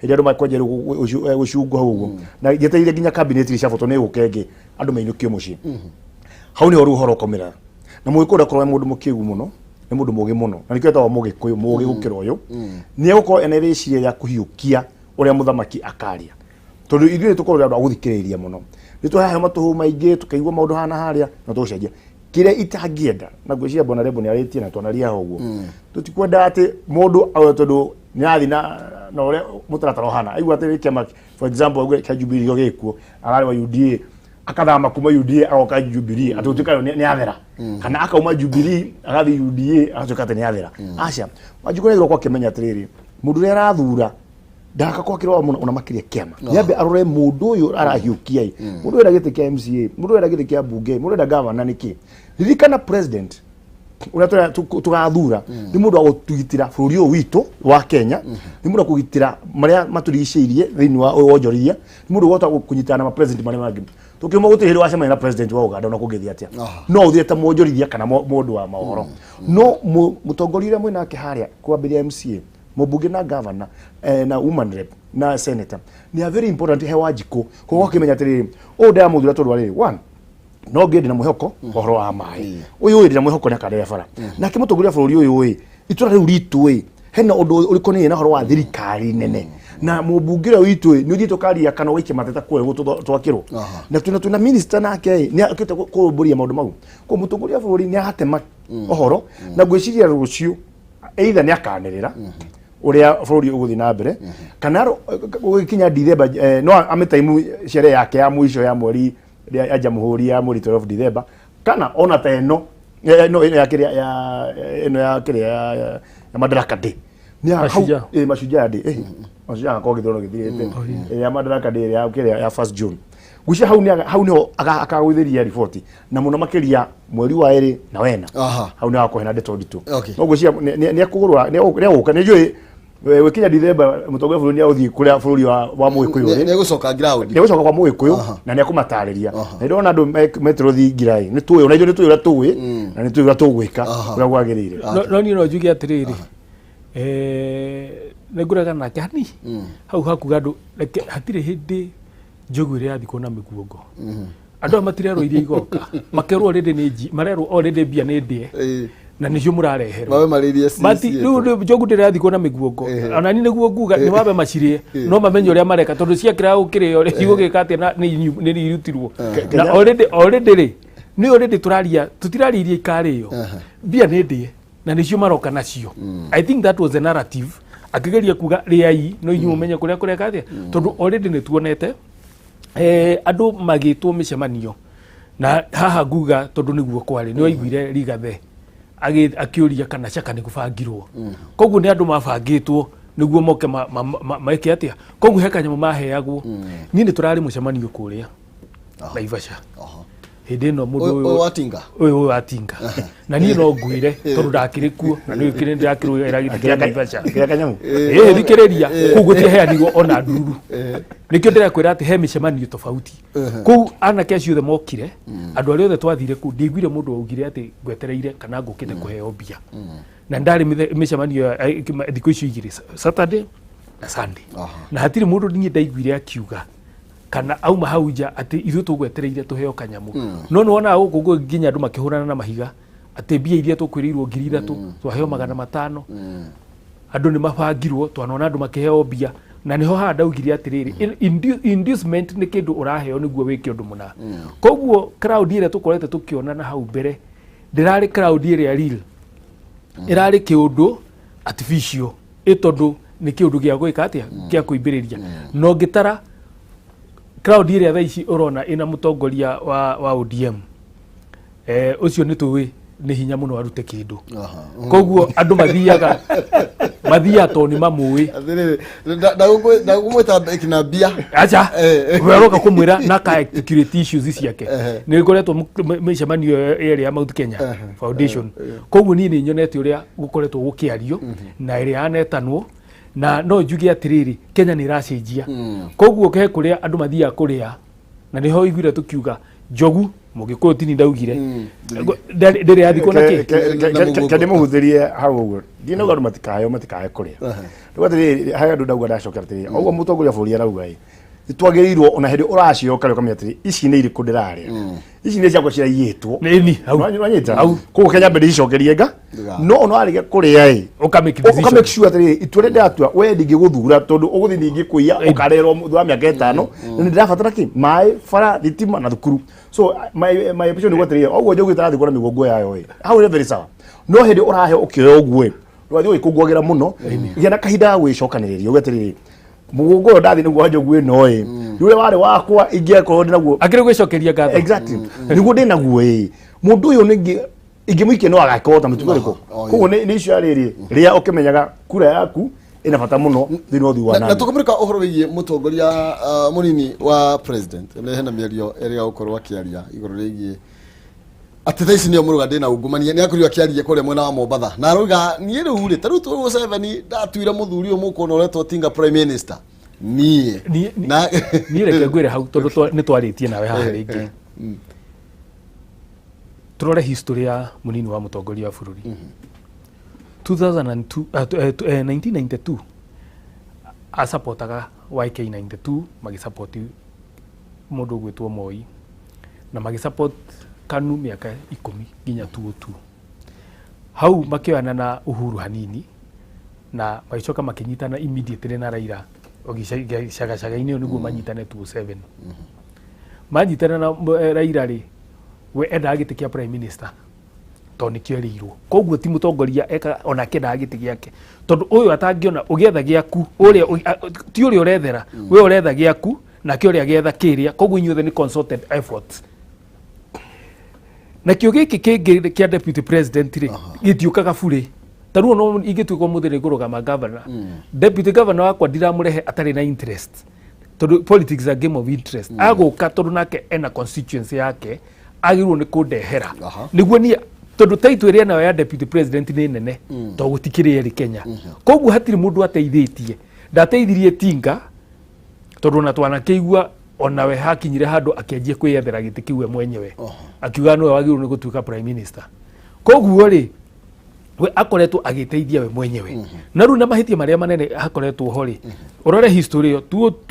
hĩndĩ andũ makwanjĩrwo gũcungwo hau ũguo na gĩteithia nginya cabinet reshuffle tondũ nĩ gũkenge andũ mainũkio mũciĩ. Hau nĩho rĩu ũhoro ũkaumĩra na mũgĩkũyũ ndakorwo mũndũ mũkĩgu mũno nĩ mũndũ mũgĩ mũno na nĩkĩo etagwo mũgĩkũyũ mũgĩ gũkĩra ũyũ nĩ egũkorwo ena rĩciria rĩa kũhiũkia ũrĩa mũthamaki akaria tondũ ithuĩ tũkorwo andũ a gũthikĩrĩria mũno nĩ tũhahe matũhũ maingĩ tũkaigua maũndũ hana harĩa na tũcenjia kĩrĩa itangĩenda na ngwĩciria Bwana Rebo nĩ arĩtie na twonaria ũguo tũtikwenda atĩ mũndũ awe tondũ nĩ arathiĩ na ũrĩa mũtaratara ũhana aigua atĩ kĩama for example kĩa Jubilee gĩkuo ararĩ wa UDA akathama kuma UDA agoka Jubilee atũtuĩka nĩ athera kana akauma Jubilee agathiĩ UDA atũĩka atĩ nĩ athera. Aca Wanjiku nĩ gũkorwo akĩmenya atĩrĩrĩ mũndũ ũrĩa arathura ndagakorwo akĩrora ona makĩria kĩama nyambe arore mũndũ ũyũ arahiũkia mũndũ ũyũ gĩtĩ kĩa MCA mũndũ ũyũ gĩtĩ kĩa bunge mũndũ ũyũ governor nĩkĩ ririkana president ũrĩa tũgathura nĩ mũndũ wa gũtugitĩra bũrũri ũyũ witũ wa Kenya nĩ mũndũ wa kũgitĩra marĩa maturigicĩirie thĩinĩ wa wonjorithia nĩ mũndũ wota kũnyitana na president marĩa mangĩ tũkiuma gũtirĩ hĩndĩ wacemania na president wa Uganda na kũngĩthia atĩa no ũthiĩ ta mwonjorithia kana mũndũ wa mohoro no mũtongoria ũrĩa mwĩna nake harĩa kwambĩrĩria MCA mũmbunge na governor na woman rep na senator ni a very important he Wanjiku koguo kimenya atĩrĩrĩ ũũ ndamuthura tondũ arĩ one no ngĩndi na mwĩhoko ũhoro wa maĩ ũyũ ũyũ ndĩ na mwĩhoko nĩ akarehe bara na kĩmũtongoria bũrũri ũyũ itũra rĩu ritũ hena ũndũ ũrĩkũ nĩ na ũhoro wa thirikari nene na mũmbunge ũyũ witũ nĩ ũthiĩ tũkaria kana ũikie mateta kũrĩa twakĩrwo na tuna minister nake nĩ akĩte kũrũmbũria maũndũ mau koguo mũtongoria bũrũri nĩ ahatema ũhoro na ngwĩciria rũciũ either nĩ akanĩrĩra ũrĩa bũrũri ũgũthiĩ na mbere kana gũkinya December no ametaimu sherehe yake ya mwisho ya mweri ya jamhuri ya mweri 12 December kana ona ta eno ya kĩrĩa ya Madaraka Day ni mashujaa day mashujaa kwa githoro githirite ya Madaraka Day ya kĩrĩa ya 1 June gucia hau niho akagwithiria riboti na muno makiria mweri wa 2 na wena hau ni akohena ndeto nditu no gucia ni akugurwa ni guka ni njui wekinya December mutongoria bũrũri ni uthi kuria bũrũri wa Mũgĩkũyũ ni gucoka ground ni gucoka kwa Mũgĩkũyũ na ni akumatariria na ndona andu metrothi ngirai ni tuwe unajua ni tuwe ura tuwe na ni tuwe ura tugwika uria gwagirire no ni no njuge atiriri neguraga nake hani hau hakuga andu hatire hindi njogu ria yathi kuona miguongo andu matirero iria igoka makerwo already ni marero already bia ni ndie na nicio murarehera bawe maririe mati riu njogu ndirathi kuona miguongo ona ni niguo nguga ni wabe macirie no mamenye uria mareka tondu ciakira ukire ore igugika atia ni irutirwo na already ri ni already turaria tutiraririe ikario bia ni ndie na nicio maroka nacio I think that was a narrative akigeria kuga riai no inyu umenye kuria kureka atia tondu already ni tuonete andu magitwo micemanio na haha nguga tondu niguo kwari ni waiguire Rigathe akiuria kana caka ni kubangirwo koguo ni andu mabangitwo niguo moke maike atia koguo he kanyamo maheagwo ni turari mucemanio kuria Naivasha hindi no mundu uyu watinga na ni no nguire tondu ndakiri kuo na ni kire ndakirwira githia Naivasha kanyamu thikiriria kuguo tiheanirwo ona nduru nikio ndirakwira ati he micemanio tofauti ku anake acio the mokire andu aria othe twathire ku ndigwire mundu augire ati ngwetereire kana ngukite kuheo bia na ndari micemanio thikũ icio igiri Saturday na Sunday na hatire mundu ninyi ndaiguire akiuga kana auma hau nja ati ithu tugwetereire tuheo kanyamu no wona guku nginya andu makihurana na mahiga ati bia iria tukwirirwo 3,000 twaheo 500 andu ni mabangirwo twanona andu makiheo bia na niho ha ndaugire atiriri inducement ni kindu uraheo niguo wiki undu muna koguo crowd ire tukorete tukiona na hau mbere ndirari crowd ire ya real irari kiundu artificial itondu ni kiundu gia gwika atia gia kuimbiriria no ngitara crowd ire tha ici urona ina mutongoria wa ODM ucio ni tuwi ni hinya muno arute kindu koguo andu mathiaga to ni mamui ndagumwita ikina bia acha weroka kumwira na ka security issues ciake ni ngoretwo micemanio ere ya Mount Kenya Foundation koguo ni nyonete uria gukoretwo gukiario na ire anetanwo na no njuge atiriri Kenya ni racenjia koguo ke kuria andu mathia kuria na niho igwira tukiuga njogu Mũgĩkũyũ tini ndaugire ndere yathi kuona kende muhuthirie hau uguo ndina ugaru matikae kuria rwatiri haya andu ndauga ndacokera atiri oguo mutongoria bũrũri arauga twagĩrĩirwo ona hĩndĩ ũracioka rĩu kamenya atiri ici nĩ irĩkũ ndĩrarĩa ici nĩ ciakwa ciraiyĩtwo nini hau koguo Kenya mbere icokerie nga no ona warĩkia kũrĩa ũkamake sure atiri itua rĩrĩa ndĩratua we ndingĩgũthura tondũ ũgũthiĩ ningĩ kũiya ũkarerwo thutha wa mĩaka 5 na nĩ ndĩrabatara kĩ maĩ bara thitima na thukuru so my option ni gwetereire oguo njogu itarathi kuona mĩgongo yayo hau nĩ very sawa no hĩndĩ ũrahe ũkĩoya ũguo ndwathi ũgĩkũngũagĩra mũno gĩa na kahinda ga gwĩcokanĩrĩria ũgeterere mugongo ro ndathi niguo njogu ino yule wale wakwa ingĩakorwo ndinaguo akire gwicokeria ngatho exactly niguo ndinaguo mundu uyu ningi ingĩmuikia no agakota mutugo riko koguo ni icio ria ukimenyaga kura yaku ina bata muno thini othi wa na tukumurika uhoro wigie mutongoria munini wa president ne hena mĩario ĩrĩa gũkorwo akĩaria igũrũ rĩgiĩ ati thaici nĩ mũruga ndĩna ungumania nĩ akurio akĩaria kũrĩa mwena wa Mombatha na aruga niĩ rĩu rĩ tarĩu 7 ndatuire mũthuri ũyũ mũkũona ũretwo tinga prime minister niĩ reke ngwĩre hau tondũ nĩ twarĩtie nawe haha rĩngĩ turore history ya munini wa mutongoria wa bũrũri 1992 asupportaga YK92 magisupport mundu gwitwo Moi na magisupport KANU miaka 10 nginya 202 hau makioana na Uhuru hanini na magicoka makinyitana immediately na Raila ogicagacaga-inĩ niguo manyitane 27 manyitana na Raila ri we enda gĩtĩ kĩa prime minister to nikĩerirwo koguo ti mũtongoria eka ona kĩnda gĩtĩ gĩake tondũ ũyũ atangĩona ũgĩetha gĩaku ũrĩa ti ũrĩa ũrethera we ũretha gĩaku na kĩrĩa gĩetha kĩrĩa koguo inyuothe ni consulted efforts na kĩo gĩkĩ kĩngĩ kĩa deputy president rĩ gĩtiũkaga burĩ tarũo no ingĩtuĩka mũthĩrĩ kũrũgama governor deputy governor wakwa ndiramũrehe atarĩ na interest tondũ politics a game of interest agũka tondũ nake ena constituency yake agirwo nĩ kũndehera nĩguo niĩ tondũ title ĩrĩa nayo ya deputy president nĩ nene to gũtikĩrĩ erĩ Kenya koguo hatirĩ mũndũ ateithĩtie ndateithirie Tinga tondũ na twanakĩigua onawe hakinyire handũ akĩanjia kwĩyethera gĩtĩ kĩu we mwenyewe akiuga nĩwe wagĩrĩirwo nĩ gũtuĩka prime minister koguo rĩ we akoretwo agĩteithia we mwenyewe na rĩu na mahĩtia marĩa manene hakoretwo ho rĩ ũrore history yo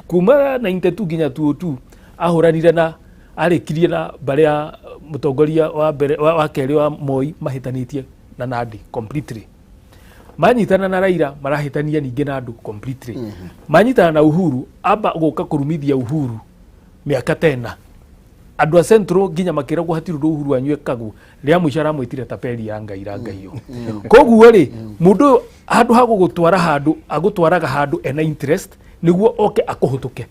kuma 92 nginya 2002 ahũranire na arĩkirie na barĩa mũtongoria wa mbere wa kerĩ wa Moi mahĩtanĩtie na Nandi completely manyitana na Raila marahĩtania ningĩ na andũ completely manyitana na Uhuru amba gũka kũrumithia Uhuru mĩaka tena andũ a Central nginya makĩragwo hatirĩ Uhuru anyue kagu rĩa mũico aramwĩtire tapeli ya ngai rangaio koguo rĩ mũndũ handũ ha gũgũtwara handũ agũtwaraga handũ ena interest nĩguo oke akũhũtũke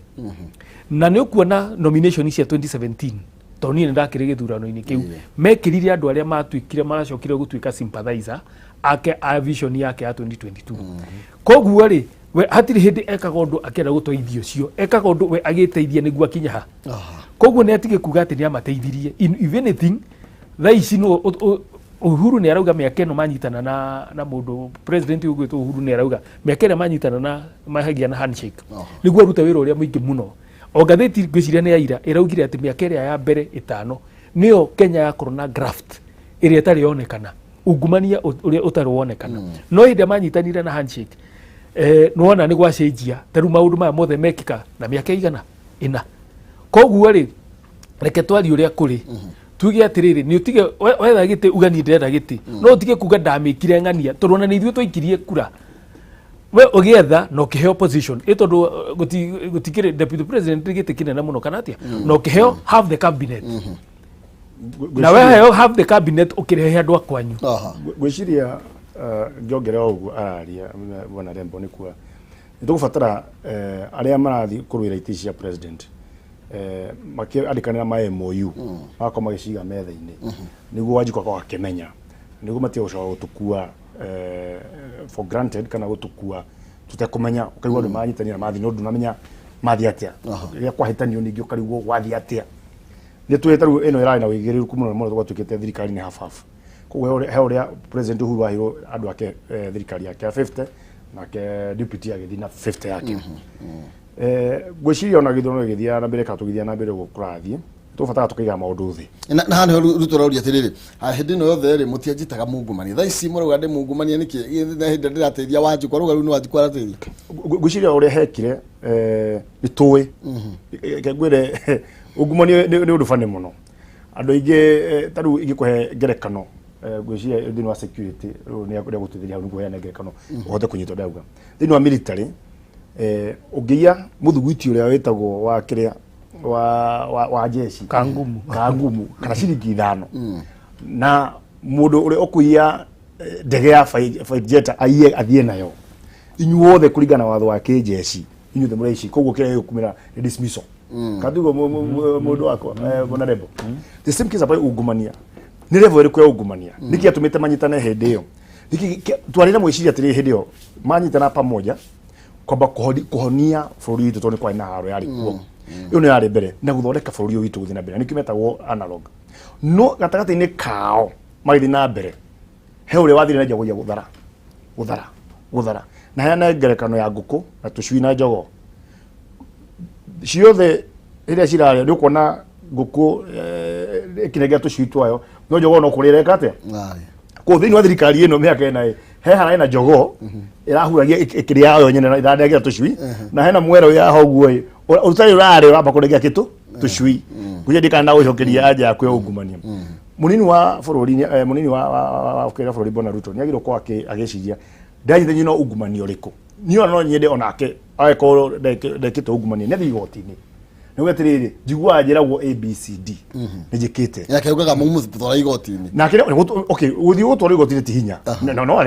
na nĩ ũkuona nomination cia 2017 to niĩ ndakĩrĩ gĩthurano-inĩ kĩu mekĩrire andũ arĩa matuĩkire maracokire gũtuĩka sympathizer ake a vision yake ya 2022 koguo rĩ we hatirĩ hĩndĩ ekaga ũndũ akĩenda gũtwaithio cio ekaga ũndũ we agĩteithia nĩguo akinya ha koguo nĩ atige kuga atĩ nĩ amateithirie if anything thaa ici no Uhuru nĩ arauga mĩaka ĩno manyitana na mũndũ president ũgwĩtwo Uhuru nĩ arauga mĩaka ĩrĩa manyitana na mahagia na handshake nĩguo aruta wĩra ũrĩa mũingĩ mũno o ngathĩti ngwĩciria nĩ ya ira ĩraugire atĩ mĩaka ĩrĩa ya mbere ĩtano nĩyo Kenya yakorwo na graft ĩrĩa ĩtarĩ yonekana ungumania ũrĩa ũtarĩ wonekana no hĩndĩ manyitanire na handshake nĩwona nĩ gwacenjia tarĩu maũndũ maya mothe mekĩka na mĩaka igana ĩna koguo rĩ reke twari ũrĩa kũrĩ tuge atĩrĩrĩ nĩ ũtige wetha gĩtĩ ugani ndĩrenda gĩtĩ no ũtige kuga ndamĩkire ng'ania tondũ na nĩ ithuĩ tũikirie kura we ũgĩetha no kĩheo position tondũ gũtikĩrĩ deputy president gĩtĩ kĩnene mũno kana atĩa no kĩheo half the cabinet na we heo half the cabinet ũkĩrehe andũ akwanyu gwĩciria ngĩongerera ũguo araria bwana Rembo nĩ kuwa nĩ tũgũbatara arĩa marathiĩ kũrũĩra itĩ cia president makĩandĩkanĩra ma MOU magakorwo magĩciga metha-inĩ nĩguo Wanjiku akorwo akĩmenya nĩguo matige gũcoka gũtũkua for granted kana gũtũkua tũtekũmenya ũkaigua andũ manyitanĩra mathiĩ no ndunamenya mathiĩ atĩa rĩrĩa kwahĩtanio ningĩ ũkarigwo wathiĩ atĩa nĩ twĩta rĩu ĩno ĩrarĩ na ũigĩrĩrĩku mũno mũno twatuĩkĩte thirikari-inĩ hababu koguo he ũrĩa president Uhuru ahirwo andũ ake thirikari yake 50 nake deputy agĩthiĩ na 50 yake gwĩciria ona gĩthomo gĩgĩthiaga na mbere kana tũgĩthiaga na mbere gũkũrathiĩ tũbatara tũkaiga maũndũ thĩ na hano rutwo rauria atĩrĩrĩ hĩndĩ ĩno yothe rĩ mũtianjĩtaga mungumania thaa ici mũrauga ndĩ mungumania nĩkĩ hĩndĩ ndĩrateithia Wanjiku arauga rĩu nĩ Wanjiku arateithia gwĩciria ũrĩa hekire nĩ tũĩ ngwĩre ungumania nĩ ũndũ bane mũno andũ aingĩ tarĩu ingĩkũhe ngerekano gwĩciria thĩinĩ wa security nĩ gũteithĩria hau nĩguo heane ngerekano ũhote kũnyita ndauga thĩinĩ wa military ũngĩia mũthugwiti ũrĩa wĩtagwo wa kĩrĩa wa jeshi kangumu kana ciringi 5 na mũndũ ũrĩa ũkũiya ndege ya fighter jet athiĩ nayo inyuothe kũringana na watho wa kĩjeshi inyuothe mũraici koguo kĩrĩa gĩkumĩra nĩ dismissal kadugo mũndũ wakwa bona Rembo the same case about ungumania nĩ level ĩrĩkũ ya ungumania nĩkĩ atũmĩte manyitane hĩndĩ ĩyo nĩkĩ twarĩra mwĩciria atĩrĩ hĩndĩ ĩyo manyitana pamoja kwamba kũhonia bũrũri witũ tondũ kwari na haro yarĩ kuo ĩyo nĩ yarĩ mbere na gũthondeka bũrũri ũyũ witũ gũthiĩ na mbere nĩkĩo metagwo analog no gatagatĩ-inĩ kao magĩthiĩ na mbere he ũrĩa wathire na njago ya gũthara na heana ngerekano ya ngũkũ na tũcui na njogo ciothe rĩrĩa cirarĩa nĩ ũkuona ngũkũ ĩkĩnengera tũcui twayo no njogo no kũrĩra ĩka atĩa kũu thĩinĩ wa thirikari ĩno mĩaka ĩna he haraĩ na njogo ĩrahuragia ĩkĩrĩa yo nyene ĩranengera tũcui na hena mwero ya hoguo ũrutarĩ ũrarĩ ũramba kũnengera kĩtũ tũcui kuja ndikana na gũcokeria anja yaku ya ungumania munini wa bũrũri munini wa bũrũri Bwana Ruto nĩ agĩrĩirwo gũkorwo agĩciria ndanyitanye no ungumania ũrĩkũ niĩ no nyende onake agĩkorwo ndekĩte ungumania nĩ athiĩ igoti-inĩ Nĩwe tiriri jigwa njiragwo ABCD nijikite yake ugaga mumu twara igoti-ini na kile okay uthi gutwara igoti-ini ti hinya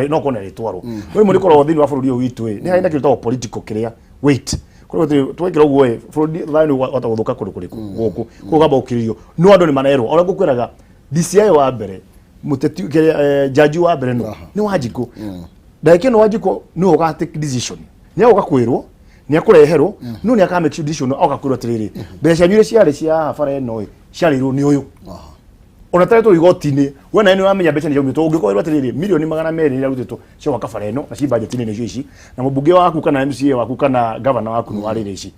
no kona ritwaro we muri korwo thini wa bururi witu ni haina kile political kiria wait kwa twekira uguo bururi thani wata guthuka kuriku guku kugamba ukiririo no andu ni manerwo ora gukwiraga DCI wa mbere muteti jaji wa mbere no ni Wanjiku ndake no Wanjiku no ga take decision ni ugakwirwo ni akureherwo no ni aka make decision okakwirwo tiriri mbeca nyure ciare cia bara eno ciarirwo ni uyu ona tareto igoti-ini wena ni uramenya mbeca ni jaumito ungikorwo tiriri milioni 200 ira rutito cio waka bara eno na ci budget-ini ni ici na mubunge waku kana MCA waku kana governor waku ni warire ici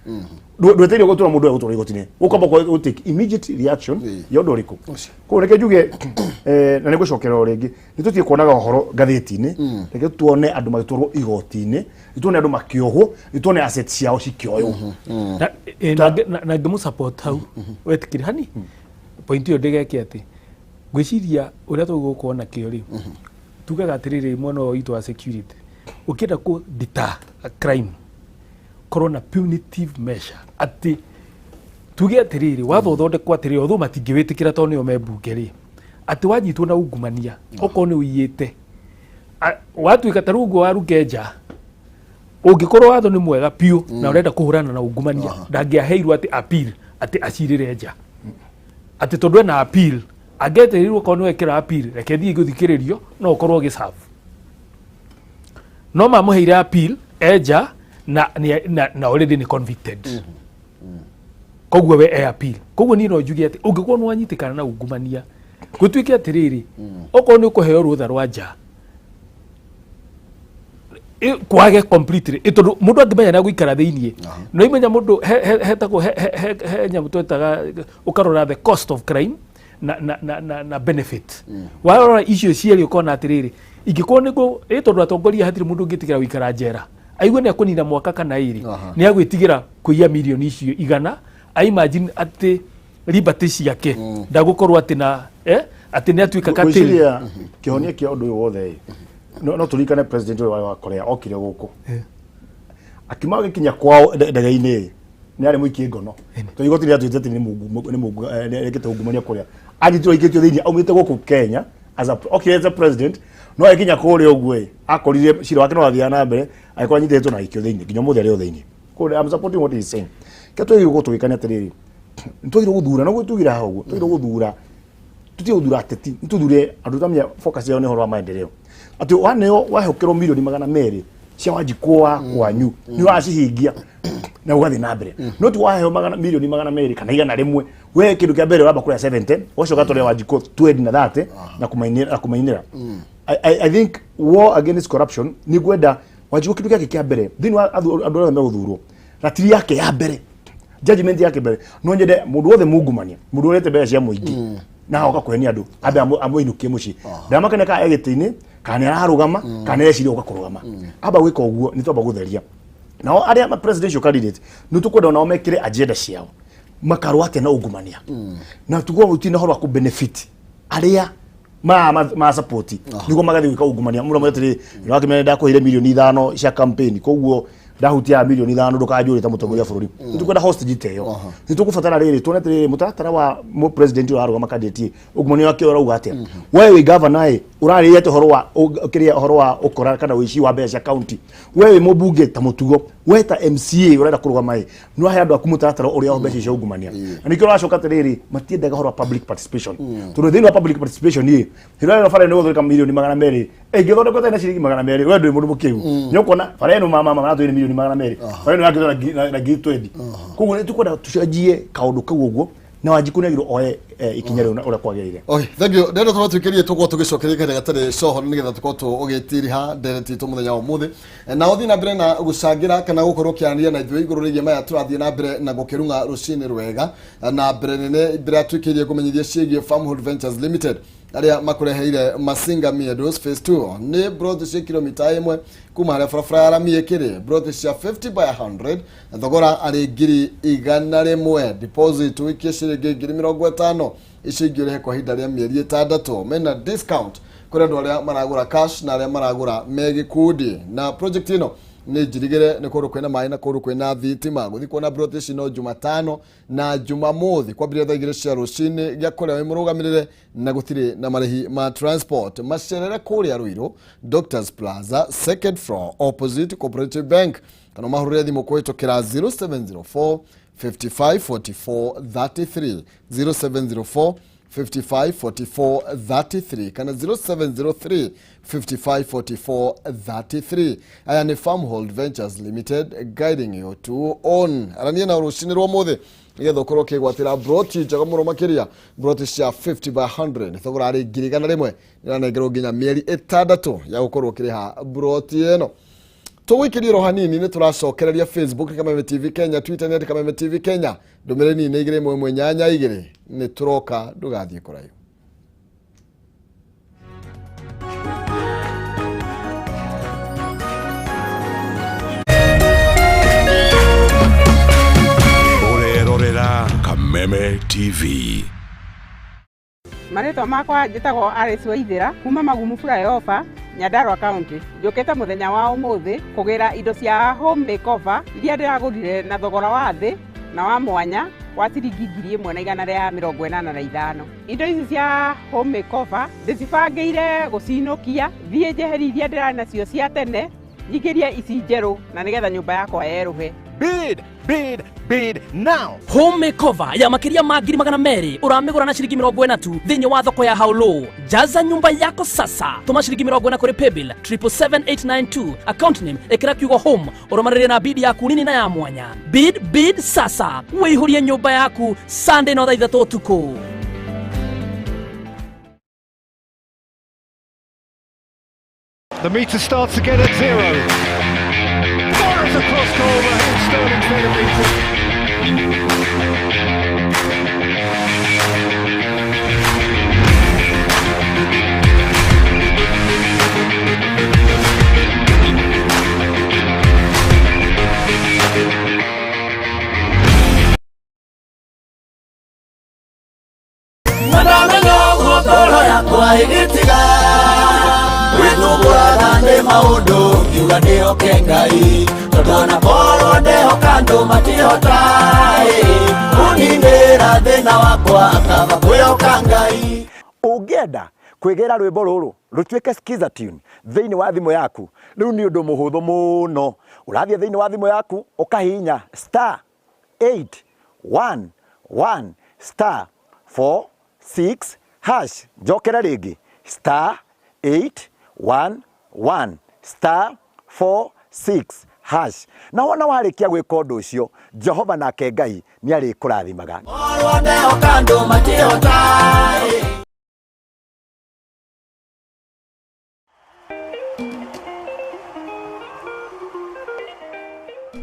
ndweterio gutura mundu gutura igoti-ini ukamba ko take immediate reaction yondo riku ko reke juge na nego cokero ringi ni tutie kuonaga horo gatheti-ini reke tuone andu magitwarwo igoti-ini tuone andu makiohwo tuone assets ciao cikioyo na ngemu support hau wetikiri hani point yo ndegeke ati gwiciria uria tugukuona kio riu tugaga atiriri mono itu wa security ukenda ku deter a crime corona punitive measure ati tuge atiriri watho thondekwa atiriri otho matingiwitikira to nio membunge ri ati wanyitwo na ungumania oko ni uyite watu ikatarugo warugenja ungikorwo watho ni mwega piu na urenda kuhurana na ungumania ndangiaheirwo ati appeal ati acirire nja ati tondu na appeal ageterirwo ko nwekera appeal reke thii guthikiririo no ukorwo gisafu no mamuheire appeal eja na already ni convicted kogwo we appeal kogwo ni no njugi ati ungikorwo nwanyitikana na ungumania gutwike atiriri oko ni ukuheo rutha rwa nja kwage completely tondu mundu angimenya na guikara thiini no imenya mundu hetako he nyamu twetaga ukarora the cost of crime na benefit warora icio cieri ukona atiriri ingiko nigo tondu atongoria hatiri mundu ngitikira guikara njera aigwe ni akunina mwaka kana iri ni agwitigira kuiya milioni icio igana I imagine ati liberty ciake ndagukorwo ati na ati ni atuika katili kihonia kia undu uyu wothe no tulikane president wa Korea okire guku akima gikinya kwao ndege-ini ni ari muikie ngono to igoti ria twitete ni mungu rekete ungumania Korea agitwo ikitio thiini aumite guku Kenya as a president no akinya kuri ogwe akorire cira wake no athia na mbere aikwa nyithetwo na ikio thiini nginya muthe rio thiini kuri I'm supporting what he is saying keto igugo twikane atiriri ntwagire guthura no gutugire ha uguo twagire guthura tutie guthura ateti ntuthure andu tamya focus yao ni horo wa maendeleo ati waneo wahekerwo milioni 200 cia Wanjiku kwanyu ni wacihingia na ugathi na mbere no tu waheo milioni 200 kana igana rimwe we kindu kia mbere waba kuria 70 wacoka tore Wanjiku 20 na 30 na kumainira I think war against corruption ni gwenda Wanjiku kindu kia kia mbere thini andu arĩa meguthurwo ratiri yake ya mbere judgment yake mbere no nyende mundu wothe mungumania mundu urete mbere cia muingi na oka kwenia andu abe amuinukie muci ndamakane ka egete-ini kana ararugama kana eciria uka kurugama aba gwika uguo ni twamba gutheria nao aria ma presidential candidate ni tukwenda nao mekire agenda ciao makarwate na ungumania na tugo utina horo ku benefit aria ma support niguo magathi gwika ungumania mura mwetiri rakimenda kuhire milioni 5 cia campaign koguo ndahutia milioni 5 ndukajurita mutongoria bururi nitukwenda hostage teyo nitukufatana riri tuonete mutatara wa mo president wa arugama candidate ugumani wake urauga atia wewe governor urari yete horo wa kiria horo wa ukora kana wici wa mbeca county wewe mubunge ta mutugo weta MCA urenda kurugama no he andu akumutatara uria mbeca cia ugumania nikio racoka riri matiendaga horo wa public participation turu thini wa public participation ni hirara fara ni guthika milioni 200 ngithondekwo tena ciringi 200 we ndu mundu mukiu nyukona fara eno mama na 2 milioni 200 fara eno yake na 20 koguo ni tukwenda tucenjie kaundu kau uguo na Wanjiku negiro oe ikinya riu ura kwagirire oi thank you ndero twa tukirie tugwo tugicokeria kana gatare soho nigetha tukoto ugitiri ha ndereti tu muthenya wa muthe na uthi na mbere na gucangira kana gukorwo kiania na ithui iguru rigie maya turathie na mbere na gukirunga rucini rwega na mbere nene mbere tukirie kumenyithia ciĩgie Farmhood Ventures Limited aria makureheire Masinga Meadows phase 2 ni broad cia kilomita 1 kuma haria barabara ya rami ikiri broad cia 50 by 100 na thogora ari ngiri 100 deposit wiki ciringi ngiri 50 icingire kwa hinda ria mieri 6 mena discount kuri andu aria maragura cash na aria maragura megikundi na project ino ni njirigire ni kundu kwina mai na kundu kwina thitima guthi kuona broti cino Jumatano na Jumamothi kwambire thaa 2 cia rucini gya kuria wi murugamirire na guthiri na marihi ma transport macerere kuria Ruiru Doctors Plaza second floor opposite Cooperative Bank kana mahurire thimu kuhitukira 0704 554433 0704 554433 kana 0703 554433. Aya ni Farmhold Ventures Limited guiding you to own. Arania na rushini rwa mothe nigetha ukorwo kigwatira broti njaga muno makiria broti cia 50 by 100 thogora ari ngirigana rimwe niranengerwo nginya mieri 6 ya gukorwo kiriha broti eno. Tuwikiriro hanini ni turacokereria Facebook Kameme TV Kenya, Twitter ni Kameme TV Kenya. Ndumireni ni igire mwe nyanya igire ni turoka ndugathie kurayo. Urerorera Kameme TV. Marito makwa njitagwo Alice Waithira kuma Magumu Flyover Nyandarua County. Njukite muthenya wa umuthi kugira indo cia home makeover iria ndiragurire na thogora wa thi na wa mwanya wa ciringi 1,185. Indo ici cia home makeover ndicibangire gucinukia thie njeheri iria ndirari nacio cia tene nyigirie ici njeru na nigetha nyumba yakwa yeruhe. Bid now. Home makeover ya makiria ma 200,000 uramigura na shilingi 40 tu thini wa thoko ya Haulo. Jaza nyumba yako sasa. Tuma shilingi 40 kuri paybill 77892. Account name ekira kiugo home. Uromarire na bid yaku nini na ya mwanya. Bid sasa. Wihurie nyumba yaku Sunday no thaa 3 utuku. The meter starts again at 0. Fires across goal, and Sterling's made a meter. Maudo yuga ndio kengai totona polo ndeho kando matihotai uninera thina wakwa akava kuyoka ngai. Ungenda kwigera rwimbo ruru rutwike skiza tune thiini wa thimu yaku riu ni undu muhuthu muno urathie thiini wa thimu yaku ukahinya *811 *46# njokera ringi *811 *46# na wona warikia gwika undu ucio Jehova nake Ngai ni ari kurathimaga.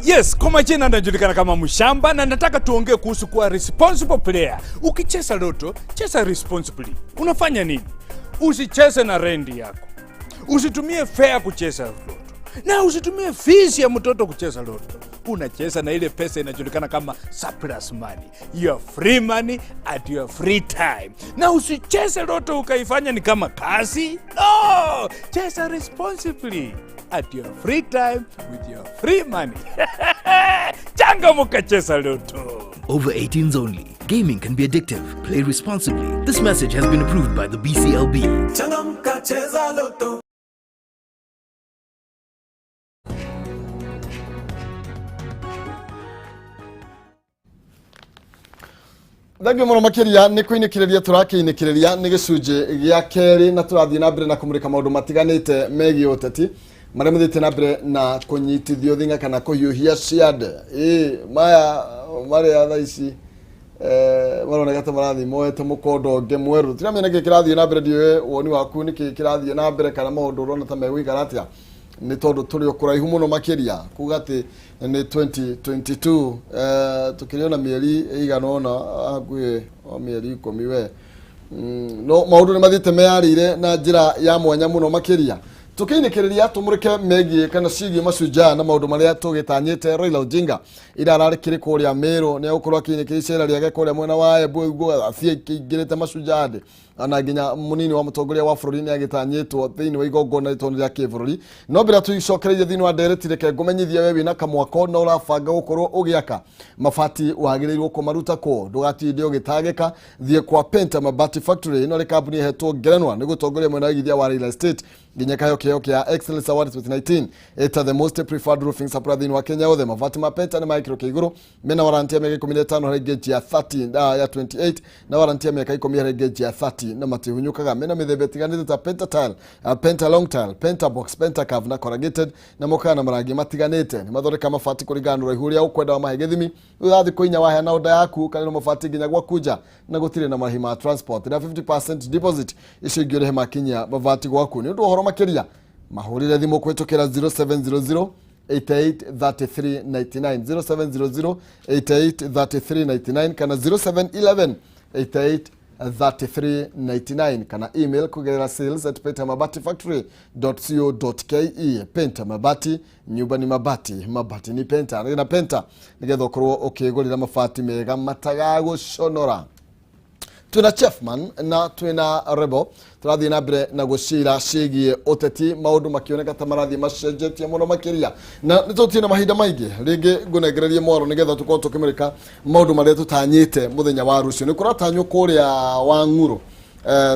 Yes, kwa majina najulikana kama Mshamba na nataka tuongee kuhusu kuwa responsible player. Ukicheza loto, cheza responsibly. Unafanya nini? Usicheze na rendi yako. Usitumie fare kucheza loto. Na usitumie fees ya mtoto kucheza loto. Unacheza na ile pesa inajulikana kama surplus money. Your free money at your free time. Na usicheze loto ukaifanya ni kama kazi. No! Cheza responsibly at your free time with your free money. Changamuka cheza loto. Over 18s only. Gaming can be addictive. Play responsibly. This message has been approved by the BCLB. Changamuka cheza loto. Thank you muno makiria ni kwinikireria turakiinikireria ni gicunje gia keri na turathie na mbere na kumurika maundu matiganite megi uteti maria muthite na mbere na kunyitithio thinga kana kuhiuhia ciande maya maria thaa ici maroneka ta marathi moete mukondo nge mweru tiramenya niki kirathie na mbere ndiwe woni waku niki kirathie na mbere kana maundu urona ta megwikara atia ni tondu turi okuraihu muno makiria kuga ati ni 2022 tukiriona mieri igana ona agwe o mieri 10 we no maundu ni mathite mearire na njira ya mwanya muno makiria tukiinikireria tumurike megie kana cigie macunja na maundu maria tugitanyite Raila Odinga ira ararikire kuria Meru ni ukorwa kiinikiria icera riake kuria mwena wa Embu athie kingirite macunja ndi na nginya munini wa mutongoria wa bururi ni agitanyitwo thiini wa igongona ritoni ria kibũrũri no mbere tuicokereire thiini wa ndereti reke ngumenyithia we wina kamwako no urabanga gukorwo ugiaka mabati wagiriirwo kumaruta ko ndugatinde ugitagika thie kwa Penta Mabati Factory ino ri kambuni hetwo ngerenwa ni gutongoria mwena wigithia wa real estate nginya kayo kia Excellence Award 2019 eta the most preferred roofing supplier thiini wa Kenya othe mabati ma Penta ni maikiro kiguru mena warranty ya miaka 15 harĩ gauge ya 30 ya 28 na warranty ya miaka 10 harĩ gauge ya 30 na matihunyukaga mena mithemba itiganite ta Penta tile, Penta long tile, Penta box, Penta curve na corrugated na mukana marangi matiganite ni mathoreka mabati kuringana na uraihu uria ukwenda wa mahe githimi ugathi kuinya wahe na oda yaku kana mabati nginya gwa kuja na gutire na marĩhi ma transport na 50% deposit icio ingĩrehe makinya mabati gwaku ni undu horo makiria mahurire thimu kwitukira 0700 883399 0700 883399 kana 0711 883399 kana email kugerera sales@pentamabatifactory.co.ke. Penta Mabati, nyumba ni mabati, mabati ni Penta. Na Penta nigetha ukorwo ukigurira mabati mega matagaguconora. Twina Chefman na twina Rebo turathi na mbere na gucira cigie uteti maundu makioneka ta marathi macenjetie muno makiria na nitutie na mahinda maingi ringi ngunegererie mwaro nigetha tukorwo tukimurika maundu maria tutanyite muthenya wa rucio ni kuratanywo kuria wa nguru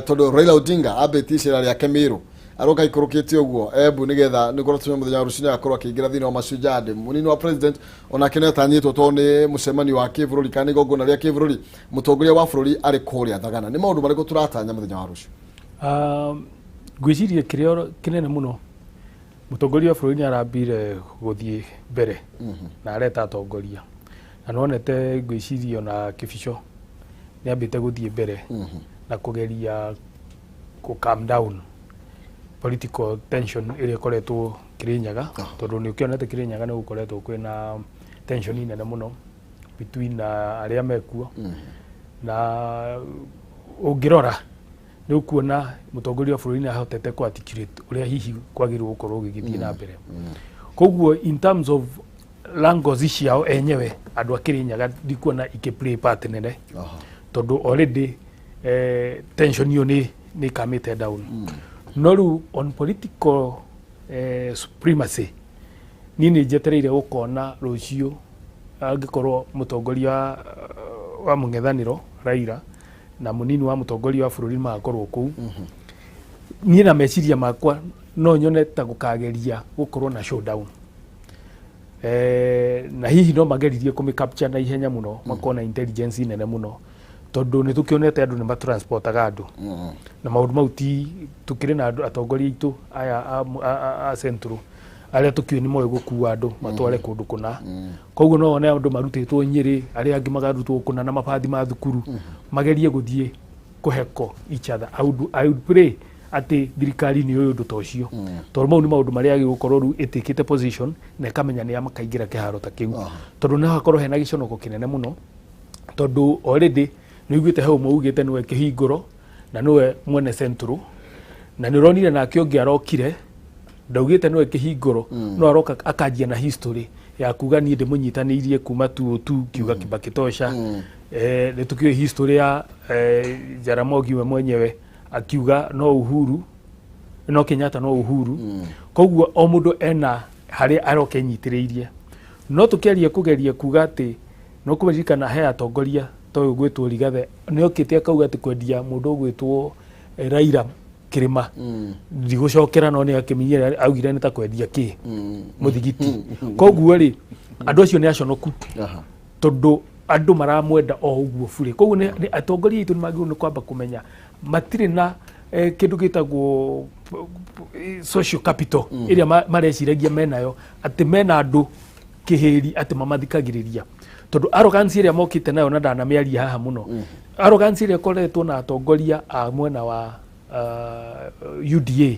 tondu Raila Odinga abeti icira ria Kemiru aroka ikorokete uguo ebu nigetha nikorwo tume muthenya wa rucio akorwo akiingira thini wa macujade munini wa president ona kene tanyitwo to ni mucemani wa kibũrũri kana igongona ria kibũrũri mutongoria wa bũrũri ari kuria thagana ni maundu mariko turatanya muthenya wa rucio gwiciria kirio kinene muno mutongoria wa bũrũri ni arambire guthie mbere na areta atongoria na nonete gwiciria na kibico ni ambite guthie mbere na kugeria ku calm down political tension ile koretwo Kirinyaga tondu ni ukionete Kirinyaga ni gukoretwo kwina tension nene muno between aria mekuo na ungirora ni ukuona mutongoria wa bũrũri ni ahotete ku articulate uria hihi kwagirwo gukorwo gigithie na mbere koguo in terms of language ciao enyewe andu a Kirinyaga ndikuona ikiplay part nene tondu already tension yo ni kamite down no on political supremacy nini jetereire ukona rucio angikorwo mutongoria wa mung'ethaniro Raila na munini wa mutongoria wa bũrũri magakorwo kuu ni na meciria makwa no nyone ta gukageria gukorwo na showdown na hihi no mageririe kumicapture na ihenya muno makona intelligence nene muno tondu ni tukionete andu ni matransportaga andu na maundu mau ti tukire na andu atongoria itu aya a central aria tukio ni moyo gukua andu matware kundu kuna koguo no one andu marutitwo Nyeri aria angi magarutwo kuna na mabathi ma thukuru magerie guthie kuheko each other. I would pray ati thirikari ni uyu ndutocio tondu mau ni maundu maria gigukorwo ru itikite position na kamenya ni amakaingira kiharo ta kiu tondu na hakorwo hena giconoko kinene muno tondu already ni iguite hau maugite niwe kihinguro na niwe mwene central na ni ronire na kiongi arokire ndaugite niwe kihinguro no aroka akanjia na history ya kuga ni ndi munyitanirie kuma 202 kiuga kibakitosha ni tukio history ya Jaramogi we mwenyewe akiuga no Uhuru no Kenyatta no Uhuru koguo o mundu ena hari arokenyitiriirie no tukiaria kugeria kuga ati no kuririkana he atongoria to gwitwo Rigathe ni okite akauga ati kwendia mundu gwitwo Raila Kirima ndigocokera no ni akiminyira augire ni ta kwendia ki muthigiti koguo ri andu acio ni aconoku tondu andu maramwenda o uguo bure koguo ni atongoria itu ni magiru ni kwamba kumenya matire na kindu gitagwo social capital iria mareciragia menayo ati mena andu kihiri ati mamathikagiriria tondu arrogance iria mokite nayo na ndana miaria haha muno arrogance iria koretwo na atongoria a mwena wa UDA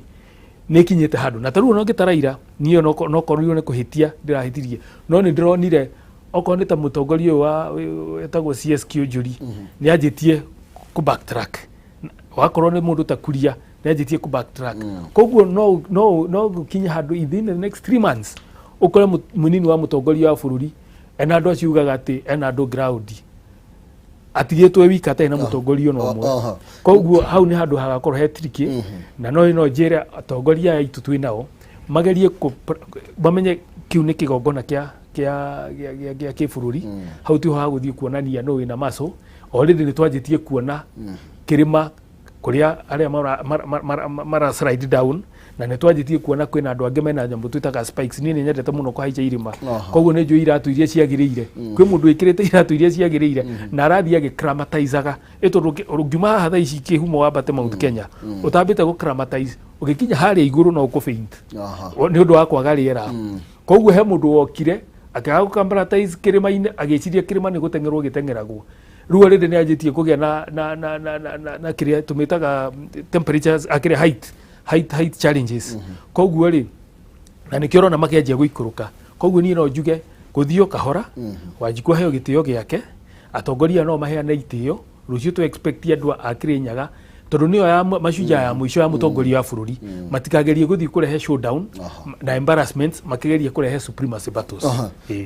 ni kinyete handu na taru no gitaraira niyo no korio ne kuhitia ndirahitirie no ni ndironire okonde ta mutongoria wa etagwo CSQ Njuri ni ajitie ku backtrack wakorwo ni mundu ta Kuria ni ajitie ku backtrack koguo no gukinya handu within the next 3 months ukore munini wa mutongoria wa bũrũri ena andu aciugaga ati ena andu ground atigitwe wika ata na mutongoria no mwe koguo hau ni handu hagakorwo he triki na no njira atongoria aitu twinao magerie bamenye kiu ni kigongona kia bururi hau ti ha guthii kuonania no wina maso already ni twanjitie kuona kirima kuria aria mara slide down na ne twanjitie kuona kwina andu ange mena nyambu twitaga spikes nini nyendete muno kuhaica irima koguo ne njui iratu iria ciagiriire kwi mundu ikirite iratu iria ciagiriire na arathia gikramatizaga eto rungima hatha ici kihumo wambate Mount Kenya utambite gukramatize ugikinya haria iguru no ukufaint ni undu wa kwaga riera koguo he mundu wokire akaga gukramatize kirima-ini agiciria kirima ni gutengerwo gitengeragwo ruo rinde ni anjitie kugia na kiria tumitaga temperatures akire height challenges koguo ri na nikio rona makianjia guikuruka koguo ni no njuge guthio kahora Wanjiku heo gitio giake atongoria no maheana itio rucio tu expect andu akire nyaga tondu niyo ya macuja ya mwisho ya mutongoria wa bururi matikagerie guthii kurehe showdown na embarrassments makigerie kurehe supremacy battles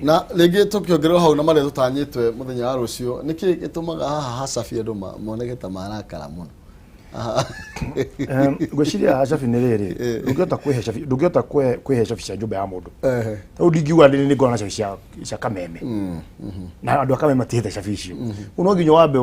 na legi tukiongerera hau na mare tutanyitwe muthenya wa rucio niki gitumaga haha hacabi andu monegeta marakara muno gwiciria hacabi ni riri ndungiota kwihe cabi cia njumba ya mundu tau ndingiuga ni ngona cabi cia Kameme na andu a Kameme matihite cabi icio no nginya wambe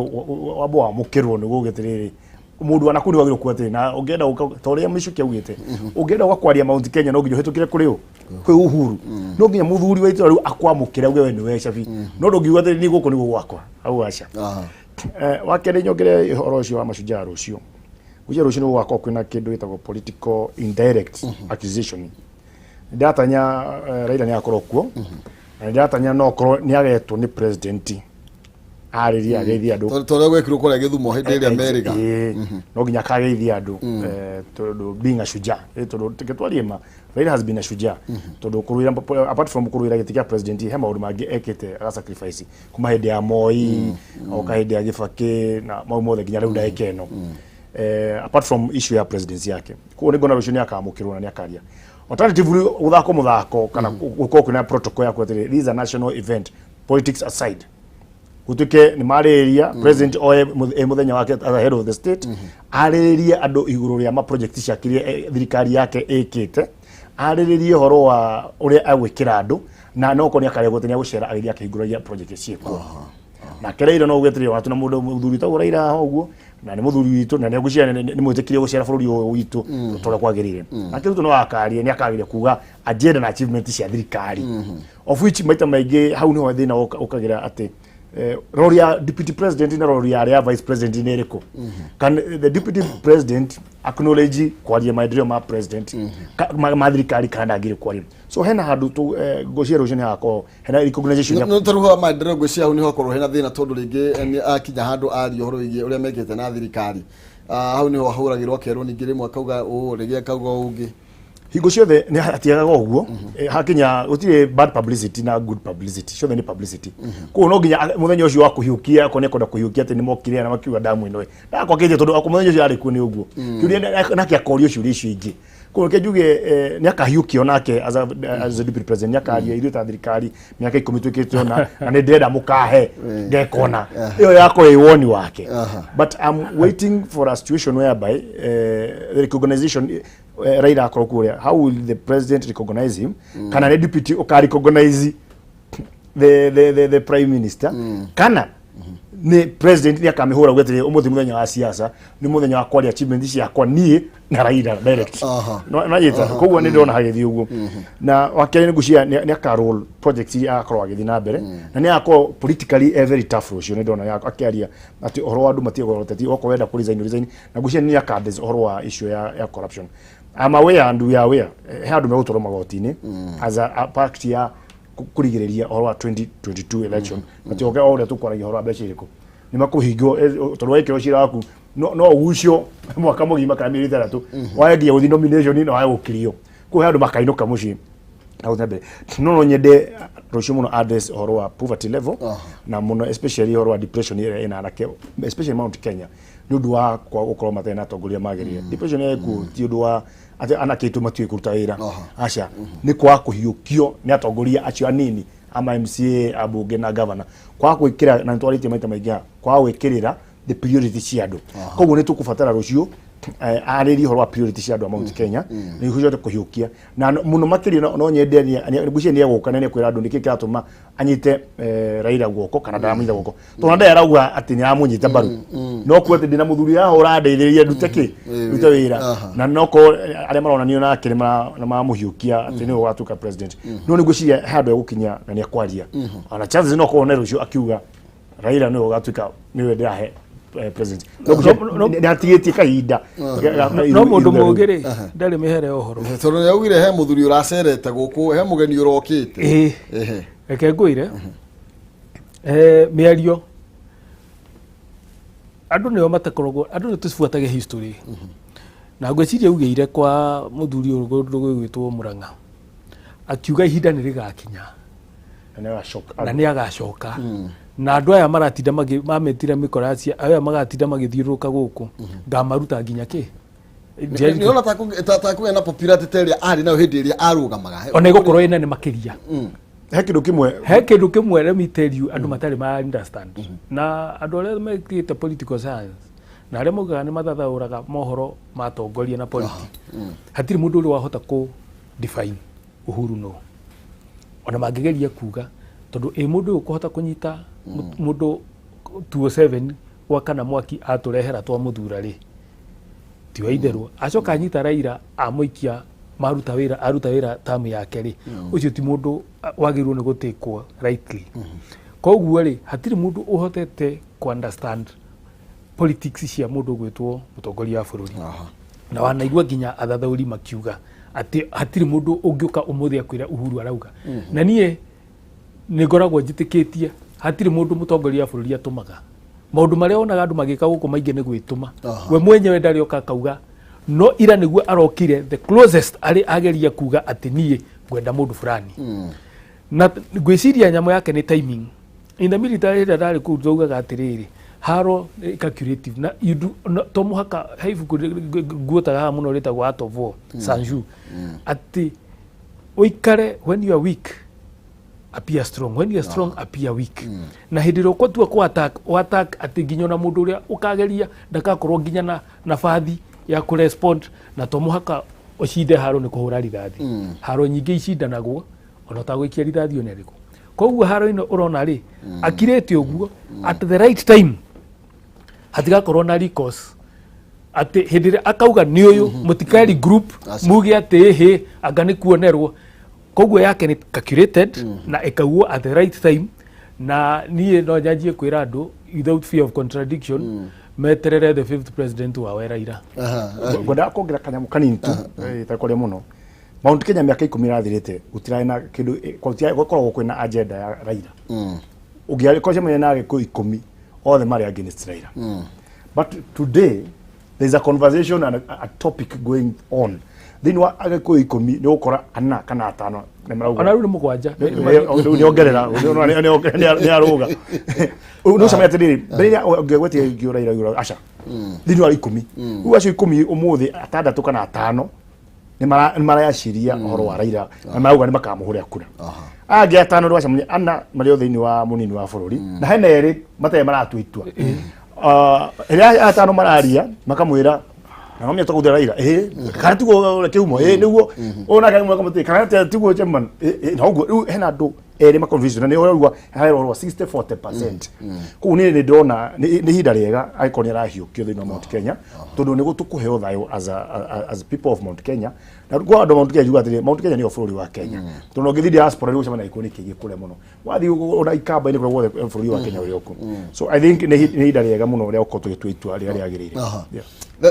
wamukirwo ni gugitiriri mundu anakuni wagiro kuatiri na ungienda toria mishuki augite ungienda gwakwaria Mount Kenya no nginya hitukire kuri u kwi Uhuru no nginya muthuri wa itwa riu akwamukira uge we ni we cabi no ndungiuga atiri ni guku ni gwakwa au aca wakere nyongere ihoro ucio wa mashujaa rucio ucio rucio ni gwakwa kwina kindu gitagwo political indirect accusation ndatanya Raila ni akorwo kuo na ndatanya no korwo ni agetwo ni president ariria ageithia andu tore gwekirwo kore githumo hindi ria America no nginya kageithia andu tondu being a shujaa tondu tiketwarima Raila has been a shujaa tondu kuruira apart from kuruira gitikia president he maundu mangi ekite aga sacrifice kuma hindi ya Moi o ka hindi ya Gibaki na mau mothe nginya riu ndaikeno apart from issue ya presidency yake ko ni ngona rucio ni akamukirwo na ni akaria alternatively uthako muthako kana uko kuna protocol ya kwetire this is a national event politics aside gutuke ni mariria president oe muthenya wake as a head of the state ariria andu iguru ria ma project ciakirie thirikari yake ikite aririe horo wa uria agwikira andu na no koni akare gutenya gucera agiria akihinguragia project cieko na kereiro no gwetirire watu na mundu muthuri ta uraira uguo na ni muthuri witu na ni gucia ni mwitikirie gucera bururi witu tore kwagirire na kitu no akarie ni akagire kuga agenda na achievement cia thirikari of which maita maingi hau ni ho thina ukagira ati role ya deputy president na role ya vice president ni eriko can the deputy president acknowledge kwaria maendeleo ma president ma thirikari kana ngire kwaria so hena handu tu gocia rucio ni hako hena recognition no taruha maendeleo gocia hau ni hoko hena thina tondu ringi ni akinya handu ari horo igi uria mekete na thirikari hau ni ho hahuragirwo kerwo ningi rimwe kauga rigi kauga ungi higo ciothe ni atiaga uguo hakinya utire bad publicity na good publicity ciothe ni publicity ko no nginya muthenya ucio wa kuhiukia ko ne kwenda kuhiukia ati ni mokire na makiuga damu ino na kwa kije tondu muthenya ucio ari ku ni uguo kiuria na kia korio ciuria icio ingi ko ke juge ni akahiukio nake as a deputy president ni akaria ithu ta thirikari miaka 10 twikite na ni ndenda mukahe ngekona iyo yako iwoni wake but I'm waiting for a situation whereby the recognition Raila akorokuria how will the president recognize him kana the deputy recognize the prime minister kana ni president ni akamihura gwetire umuthi muthenya wa siasa ni muthenya wa kwaria achievement ciakwa nie na Raila direct no yeta koguo ni ndona hagithi uguo na wakere ni gucia ni akarol project ya akorwa agithi na mbere na ni akọ politically very tough rucio ni ndona ya akiaria ati horo wa andu matigo roteti oko wenda ku resign na gucia ni akades horo wa issue ya corruption I'm aware and we are aware handu me gutoro magotini as a pact ya kurigiriria horo wa 2022 election ati oke ore tukwaragia horo abeca iriko ni makuhingo tondu wekiro cira waku no ucio mwaka mugima kana miri tharatu waendia uthi nomination no agukirio ku handu makainuka muci au tabe no nyende rucio muno address horo wa poverty level na muno especially horo wa depression ina anake especially Mount Kenya ni undu wa gukorwo matena atongoria magirie depression yeku ti undu wa ati anake tu matue kuruta wira aca ni kwa kuhiukio ni atongoria acio anini ama MCA abunge na governor kwa gwikira na ntwarite maita maingi kwa gwikirira the priority cia andu koguo ni tukubatara rucio arĩri horo wa priority cia andũ a Mount Kenya nĩ ihote kũhiũkia na mũno makĩria no nyende nĩgucie nĩ egũka na nĩ kwĩra andũ nĩkĩ kĩratũma anyite Raila guoko kana ndaramũnyita guoko tondũ nda arauga atĩ nĩ amũnyita mbaru no kuo atĩ ndĩna mũthuri haha ũrandeithĩrĩria ndute kĩ ndute wĩra na noko arĩa maronanio na akĩrĩ na mamũhiũkia atĩ nĩ ũgatuĩka president no nĩguo handũ egũkinya na nĩ akwaria ona chances no kuona rũcio akiuga Raila nĩ ũgatuĩka nĩwe ndĩrahe president no atigetie kahinda no mundu mugiri ndari mihere ohoro tondu ni augire he muthuri uracerete guku he mugeni urokite eke ngwire miario andu nio matakoragwo andu nio tucibuatage history na ngwiciria ugeire kwa muthuri urugwitwo Murang'a akiuga ihinda ni rigakinya na ni agacoka na andu aya maratinda mametira mikorasi aya magatinda magithiuruka guku ngamaruta nginya ki ni ona taku na popularity teria ari na hindi iria arugamaga ona igũkorwo ina ni makiria he kindu kimwe let me tell you andu matari ma understand na andu aria mekite political science na aria maugaga ni mathathauraga mohoro matongoria na politics hatiri mundu uri wahota ku define uhuru no ona mangigeria kuga tondu mundu ukuhota kunyita mundu 27 wakana mwaki aturehera twa muthura ri tiwa itherwo acoka anyita Raila amuikia aruta wira tamu yake ri ucio ti mundu wagirwo ni gutikwo rightly koguo ri hatiri mundu uhotete ku understand politics cia mundu gwitwo mutongoria wa bururi na wanaigua nginya athathauri makiuga ati hatiri mundu ungiuka umuthi akwira Uhuru arauga na nie ni ngoragwo njitikitie hatiri mundu mutongoria wa bururi atumaga maundu maria onaga andu magika guku maingi ni gwituma we mwenyewe ndari oka kauga no ira niguo arokire the closest ari ageria kuga ati nie gwenda mundu fulani na gwiciria nyamo yake ni timing in the military that ari kuuga atiriri haro calculative na idu to muhaka haifu guotaga ha muno ritagwo out of war sanju ati oikare when you are weak appear strong when you are strong appear weak na hindiro ko tu ko attack ati nginyo na mundu uria ukageria ndakakorwo nginya na fathi ya ku respond na to muhaka ocinde haro ni kuhura rithathi haro nyingi icindanagwo ona ta gwikia rithathi oneriko koguo haro ino urona ri akirete uguo at the right time hatigakorwo na recourse ati hindire akauga ni uyu mutikari group mugi ati he anga ni kuonerwo koguo yake ni calculated na ekauo at the right time na nie no nyanjie kwira andu without fear of contradiction meterere the fifth president wa Raila ngoda kongira kanyamu kanini tu itakoria muno Mount Kenya miaka 10 irathirite gutirae na kindu gokorwo kwina agenda ya Raila ugiari ko cemenya na giko 10 othe mari against Raila but today there is a conversation and a topic going on then wa agiko 10 ni ukora ana kana atano ne marauga ona ru mugwanja ni ongerera ni aruga no samaya tiri benya ungegwetie ngio Raila acha then wa 10 u acio 10 umuthi atandatu kana atano ni marayashiria horo wa Raila na marauga ni makamuhuria kura age atano ndo acamenya ana mari othini wa munini wa bururi na hena eri mataye maratuitwa eri atano mararia makamwira na mamia tukuthira Raila kana tugo kiumo niguo ona kana mwe kamuti kana tugo chairman na uguo hena ndu eri ma confusion ni uragwa hairo 60-40% ku ni ndona ni hinda riega aikoni arahiukio thina Mount Kenya tondu ni gutukuheo thayo as people of Mount Kenya na kwa andu Mount Kenya jugatire Mount Kenya ni bururi wa Kenya tondu ngithi diaspora ni gucema na ikoni kigi kule muno wathi ona ikamba ni kwa bururi wa Kenya uri oku so I think ni hinda riega muno ria ukotu twitwa ria riagirire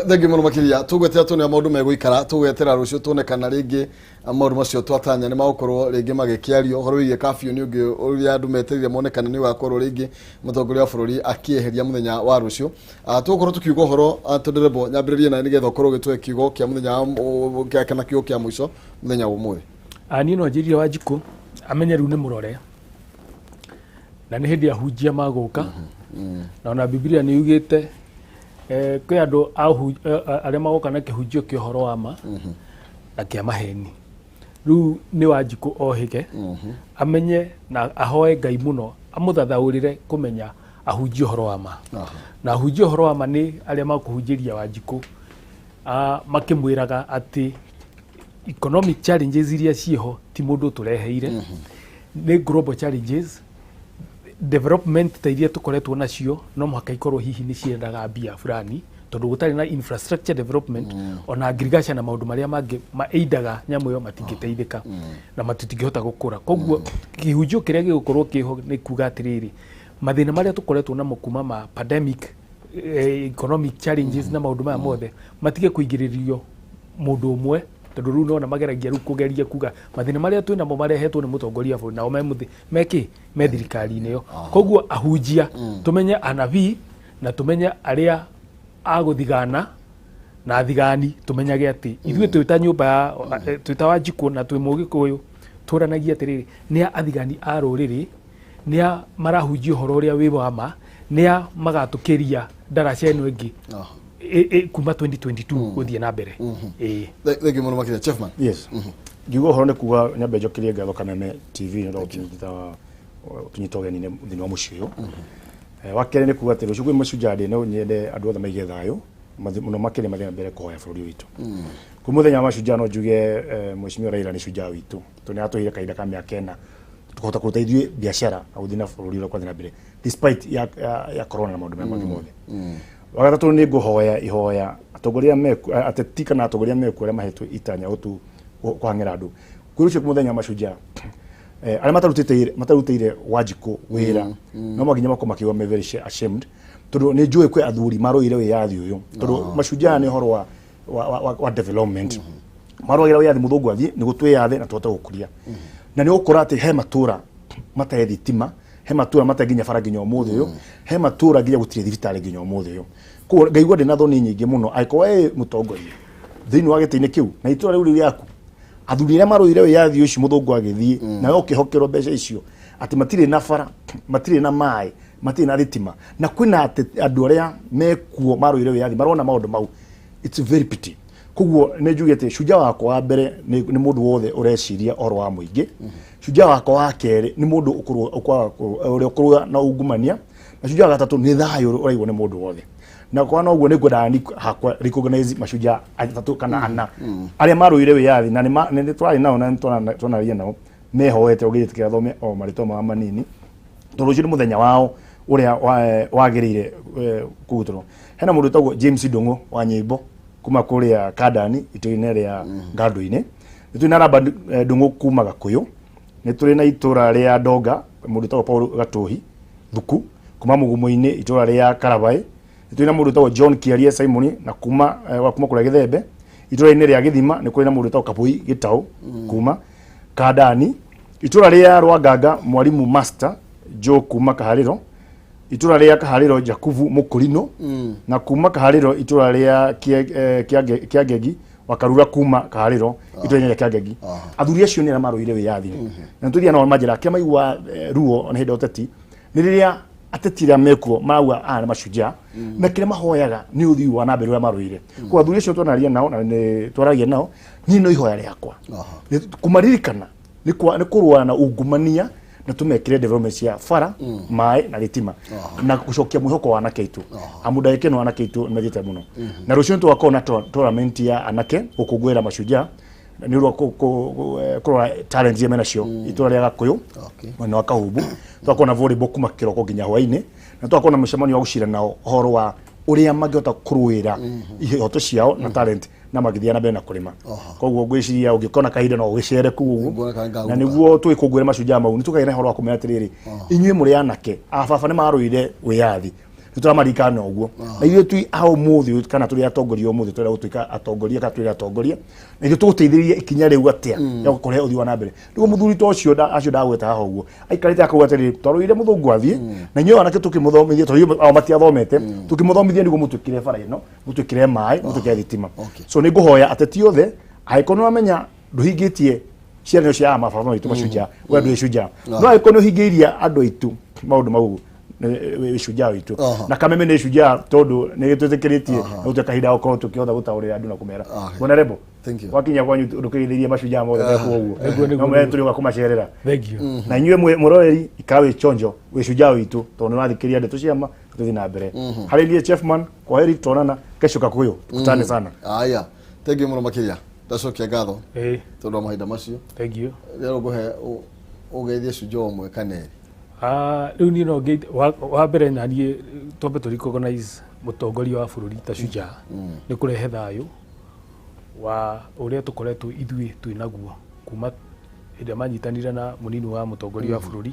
thengi muno makiria tugwetera tune maundu meguikara tugwetera rucio tune kana ringi maundu macio twatanya ni magukorwo ringi magikiario horo wigie kafio ni ungi uria andu meterire monekana ni wakorwo ringi mutongoria wa bururi akieheria muthenya wa rucio tugukorwo tukiuga horo tonderebo nyambiririe na nigetha ukorwo gitwe kiugo kia muthenya kia kana kiugo kia mwico muthenya wa umuthi ani no njirire wa Njiku amenye riu ni murore na ni hindi ahujia maguka na ona Biblia ni yugite kwi andu aria magoka na kihunjio kia horo wa ma na kia maheni riu ni Wanjiku ohige amenye na ahoe Ngai muno amuthathaurire kumenya ahunjie horo wa ma na ahunjie horo wa ma ni aria makuhunjiria Wanjiku makimwiraga ati economic challenges iria ciho ti mundu tureheire ni global challenges development ta iria tukoretwo nacio no muhaka ikorwo hihi ni ciendaga mbia fulani tondu gutari na infrastructure development ona agriculture na maundu maria mangi maidaga nyamu yo matingiteithika na matutingihota gukura koguo kihunjio kiria gigukorwo kiho ni kuga atiriri mathina maria tukoretwo namo kuma ma pandemic economic challenges na maundu maya mothe matige kuigiririo mundu umwe tondu riu nona mageragia riu kugeria kuga mathina maria twina mo marehetwo ni mutongoria bũrũri nao meki me thirikari-inĩ yo koguo ahunjia tumenye anabii na tumenye aria aguthigana na thigani tumenyage ati ithuĩ twita nyumba twita Wanjiku na twi Mũgĩkũyũ turanagia atiriri ni athigani a rũrĩrĩ ni marahunjia horo uria wi wa ma ni magatukiria daraca eno ingi kuma 2022 guthie na mbere thenge muno makira Chefman. Yes. Ngiuga horo ni kuga nyambe njokirie ngatho Kameme TV ndo tunyita ugeni ni thini wa muciĩ uyu wa kere ni kuga ati rucio gwi mucunjari no nyende andu othe maige thayo muno makire mathia mbere kuhoya bũrũri witu ku muthenya wa macunjari no njuge mheshimiwa Raila ni cunjari witu tuni atuire kaida ka miaka 4 tukahota kuruta ithuĩ biashara na guthii na bũrũri ũrĩa kwathii na mbere despite ya corona na maundu mangĩ mothe wagatatu ni nguhoya ihoya atongoria meku ateti kana atongoria meku aria mahetwo itanya gutu kwang'era andu kwirucio muthenya wa macunjari aria matarutĩire Wanjiku wĩra no maginya mako makiwa me very ashamed tondu ni njũĩ kwe athuri marũire wĩyathi ũyũ tondu macunjari ni horo wa development marũagĩra wĩyathi mũthũngũ athii ni gũtwĩyathe na tũhote gũkũria na ni ũkora ati he matura matarĩ thitima he matura matarĩ nginya bara nginya ũmũthĩ ũyũ he matura nginya gũtirĩ thibitarĩ nginya ũmũthĩ ũyũ koguo ngaigua ndĩ na thoni nyingĩ mũno angĩkorwo mũtongoria thĩinĩ wa gĩtĩ-inĩ kĩu na itũra rĩu rĩaku athuri arĩa marũire wĩyathi ũcio mũthũngũ agĩthiĩ na ũkĩhokerwo mbeca icio ati matirĩ na bara matirĩ na maĩ matirĩ na thitima na kwĩna andũ arĩa mekuo marũire wĩyathi marona maũndũ mau it's very pity koguo nĩ njuge atĩ cunjaa wakwa wa mbere nĩ mũndũ wothe ũreciria oro wa mũingĩ cunjaa wakwa wa kerĩ nĩ mũndũ ũrĩa ũkũrũa na ungumania na cunjaa wa gatatũ nĩ thayũ ũraigwo nĩ mũndũ wothe na kwa noguo nĩ ngwendaga hakwa recognize macunjaa atatũ kana ana arĩa marũire wĩyathi na nĩ twarĩ nao na twanaragia nao mehoete ũgĩtĩkĩra thome o marĩtwa mao manini tondũ ũcio nĩ mũthenya wao ũrĩa wagĩrĩire kũgutũrwo hena mũndũ wĩtagwo James Ndung'u wa nyĩmbo kuma kũrĩa Kandani itũra-inĩ rĩa Ngandũ-inĩ nĩ tũrĩ na Ramba Ndung'u kuma Gakũyũ nĩ tũrĩ na itũra rĩa Ndonga mũndũ wĩtagwo Paul Gatũhi Thuku kuma Mũgumo-inĩ itũra rĩa Karabaĩ nĩ tũrĩ na mũndũ wĩtagwo John Kiarie Simon na kuma kũrĩa Gĩthembe itũra-inĩ rĩa Gĩthima nĩ kũrĩ na mũndũ wĩtagwo Kabũi Gĩtaũ kuma Kandani itũra rĩa Rwanganga Mwarimu Master Joe kuma Kaharĩro itũra rĩa Kaharĩro Jakubu Mũkũrinũ na kuma Kaharĩro itũra rĩa Kĩangegi Wakarura kuma Kaharĩro itũra-inĩ rĩa Kĩangegi athuri acio nĩ arĩa marũire wĩyathi na tũthia nao manjĩra kĩa maigua ruo na hĩndĩ ũteti nĩ rĩrĩa ateti arĩa mekuo marauga nĩ macunjaa na kĩrĩa mahoyaga nĩ ũthii wa na mbere ũrĩa marũire kwa athuri acio twanaria nao na twaragia nao niĩ no ihoya rĩakwa kũmaririkana nĩ kũrũa na ungumania na tumekire development cia bara maĩ na thitima na gucokia mwihoko wa anake itu amudake no anake itu nĩmathiĩte mũno na rũciũ twakorwo na tournament ya anake gũkũngũĩra macunjaa nĩ kũrora talent ya menacio itũra rĩa Gakũyũ mwena wa Kahubu twakorwo na volleyball kuma kĩroko nginya hwaĩ-inĩ na twakorwo na mũcemanio wa gũcira nao ũhoro wa ũrĩa mangĩhota kũrũĩra ihoto ciao na talent na magithia na mbere na kũrĩma koguo ngwĩciria ũngĩkona kahinda no ũgĩcere kũu na nĩguo twĩkũngũĩre macunjaa mau nĩ tũkagĩa na ũhoro wa kũmenya atĩrĩrĩ inyuĩ mũrĩ anake ababa nĩ marũire wĩyathi nĩ tũramarikana ũguo na ithuĩ twi hau mũthĩ kana tũrĩ atongoria ũmũthĩ tũrĩa gũtuĩka atongoria kana tũrĩ atongoria na ithuĩ tũgũteithĩrĩria ikinya rĩu atĩa ya gũkũrehe ũthii wa na mbere nĩguo mũthuri ta ũcio acio ndagweta haha ũguo aikarĩte akauga atĩrĩrĩ twarũire mũthũngũ athiĩ na inyuĩ anake tũkĩmũthomithia tondũ ao matiathomete tũkĩmũthomithia nĩguo mũtuĩkire bara ĩno mũtuĩkire maĩ mũtuĩkire thitima so nĩ ngũhoya ateti othe angĩkorwo nĩ wamenya ndũhingĩtie ciĩranĩro cia mababa maitũ macunjaa we ndũrĩ cunjaa no angĩkorwo nĩ ũhingĩirie andũ aitũ maũndũ mau wĩcunjaa witũ na Kameme nĩ cunjaa tondũ nĩ gĩtwĩtĩkĩrĩtie gũtuĩka kahinda gũkorwo tũkĩhota gũtaũrĩra andũ na kũmera bona rebo Thank you. Wakinya kwanyu ndukiririe mashujaa mothe meko uguo. No mwe turi ngakumacerera. Thank you. Na inyuĩ mũroreri ikawe chonjo wĩ shujaa witũ tondũ nĩwathikĩria ndeto ciama tuthi na mbere. Harĩ niĩ Chefman, kwaheri tuonana kesho Kakuyu. Tukutane sana. Aya. Thank you mũno makĩria. Ndacokia ngatho. Tondũ mahinda macio. Thank you. Rĩu ngũhe ũgeithie shujaa ũmwe kana erĩ. Rĩu niĩ no wa mbere na niĩ twambe tũ recognize mũtongoria wa bũrũri ta shujaa nĩ kũrehe thayũ wa ũrĩa tũkoretwo ithuĩ twĩnaguo kuma hĩndĩ manyitanire na mũnini wa mũtongoria wa bũrũri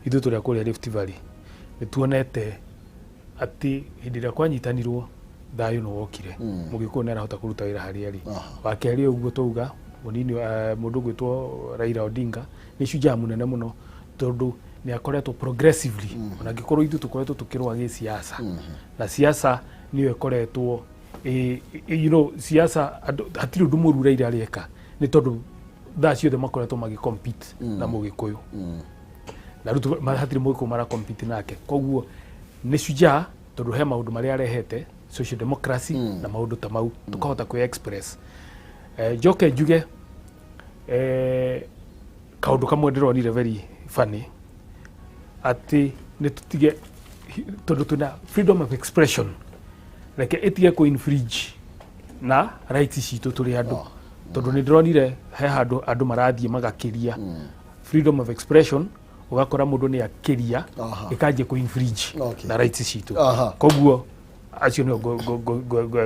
ithuĩ tũrĩa kũrĩa Rift Valley nĩ tuonete atĩ hĩndĩ ĩrĩa kwanyitanirwo thayũ nĩ wokire mũgĩkũyũ nĩ arahota kũruta wĩra harĩa arĩ. Wa kerĩ ũguo twauga mũnini mũndũ ũgwĩtwo Raila Odinga nĩ shujaa mũnene mũno tondũ nĩ akoretwo progressively ona angĩkorwo ithuĩ tũkoretwo tũkĩrũa gĩ-siasa na siasa nĩyo ĩkoretwo you know siasa hatirĩ ũndũ mũru Raila areka nĩ tondũ thaa ciothe makoretwo magĩ-compete na mũgĩkũyũ na rĩu hatirĩ mũgĩkũyũ mara-compete nake, koguo nĩ shujaa tondũ he maũndũ marĩa arehete social democracy na maũndũ ta mau tũkahota kwĩ-express. Njoke njuge kaũndũ kamwe ndĩronire very funny atĩ nĩ tũtige tondũ twĩna freedom of expression reke ĩtige kũ-infringe na rights citũ tũrĩ andũ tondũ nĩ ndĩronire he handũ andũ marathiĩ magakĩria freedom of expression ũgakora mũndũ nĩ akĩria ĩkanjia kũ-infringe na rights citũ, koguo acio nĩo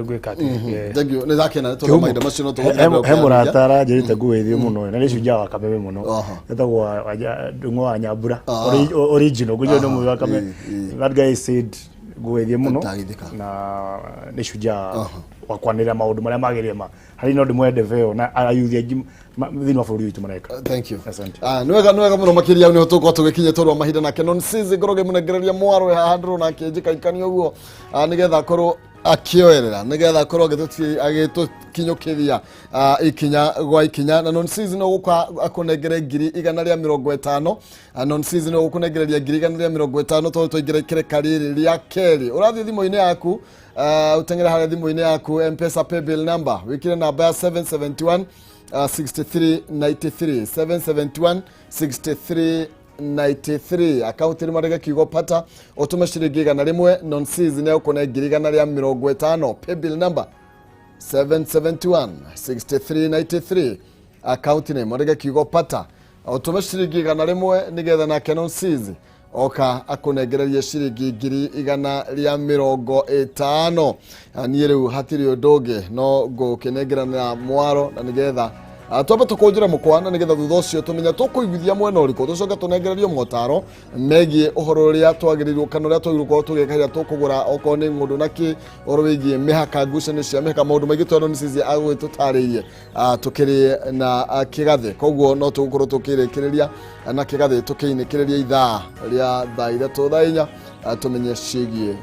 ngwĩka atĩ. Thank you. Nĩ thakena tondũ mahinda macio no tũhũthĩre he mũrata aranjĩrĩte ngũgeithie mũno na nĩ shujaa wa Kameme mũno etagwo Ndung'u wa Nyambura original ngũjua nĩ mũĩ wa Kameme. That guy said ngũgeithie mũno na nĩ shujaa wa kwanĩrĩra maũndũ marĩa magĩrĩire harĩ no ndĩmwende veo na ayuthi aingĩ thĩinĩ wa bũrũri witũ mareka. Thank you. Nĩ wega mũno makĩria nĩho tũkorwo tũgĩkinya tondũ mahinda nake non-sizi ngoroge mũnengereria mwaro haha ndĩrona akĩnjĩkaikania ũguo nĩgetha akorwo akĩoerera nĩgetha akorwo agĩtũkinyũkĩria ikinya gwa ikinya na non-sizi no gũka akũnengere 150 non-sizi no gũkũnengereria 150 tondũ tũingĩra ikĩreka rĩrĩ rĩa kerĩ. Ũrathiĩ thimũ-inĩ yaku utengera harĩa thimũ-inĩ yaku M-Pesa paybill number wĩkĩre namba ya 771 6393 771 6393 akaunti nĩ marega kiugo pata ũtũme ciringi 100 non-sizi nĩ ũkũne 150 paybill number 771 6393 akaunti nĩ marega kiugo pata ũtũme ciringi 100 nĩgetha nake non-sizi oka akũnengereria ciringi 150. Niĩ rĩu hatirĩ ũndũ ũngĩ no ngũkĩnengerana mwaro na nĩgetha twambe tũkũnjĩra mũkwa na nĩgetha thutha ũcio tũmenya tũkũiguithia mwena ũrĩkũ tũcoke tũnengererio motaro megiĩ ũhoro ũrĩa twagĩrĩirwo kana ũrĩa twagĩrĩirwo gũkorwo tũgĩka rĩrĩa tũkũgũra okorwo nĩ mũndũ na kĩ ũhoro wĩgiĩ mĩhaka ngucanio cia mĩhaka maũndũ maingĩ tondũ non-sizi agũgĩtũtarĩirie tũkĩrĩ na kĩgathĩ, koguo no tũgũkorwo tũkĩrĩkĩrĩria na kĩgathĩ tũkĩinĩkĩrĩria ithaa rĩa thaa 3 thaa 4 tũmenye ciĩgiĩ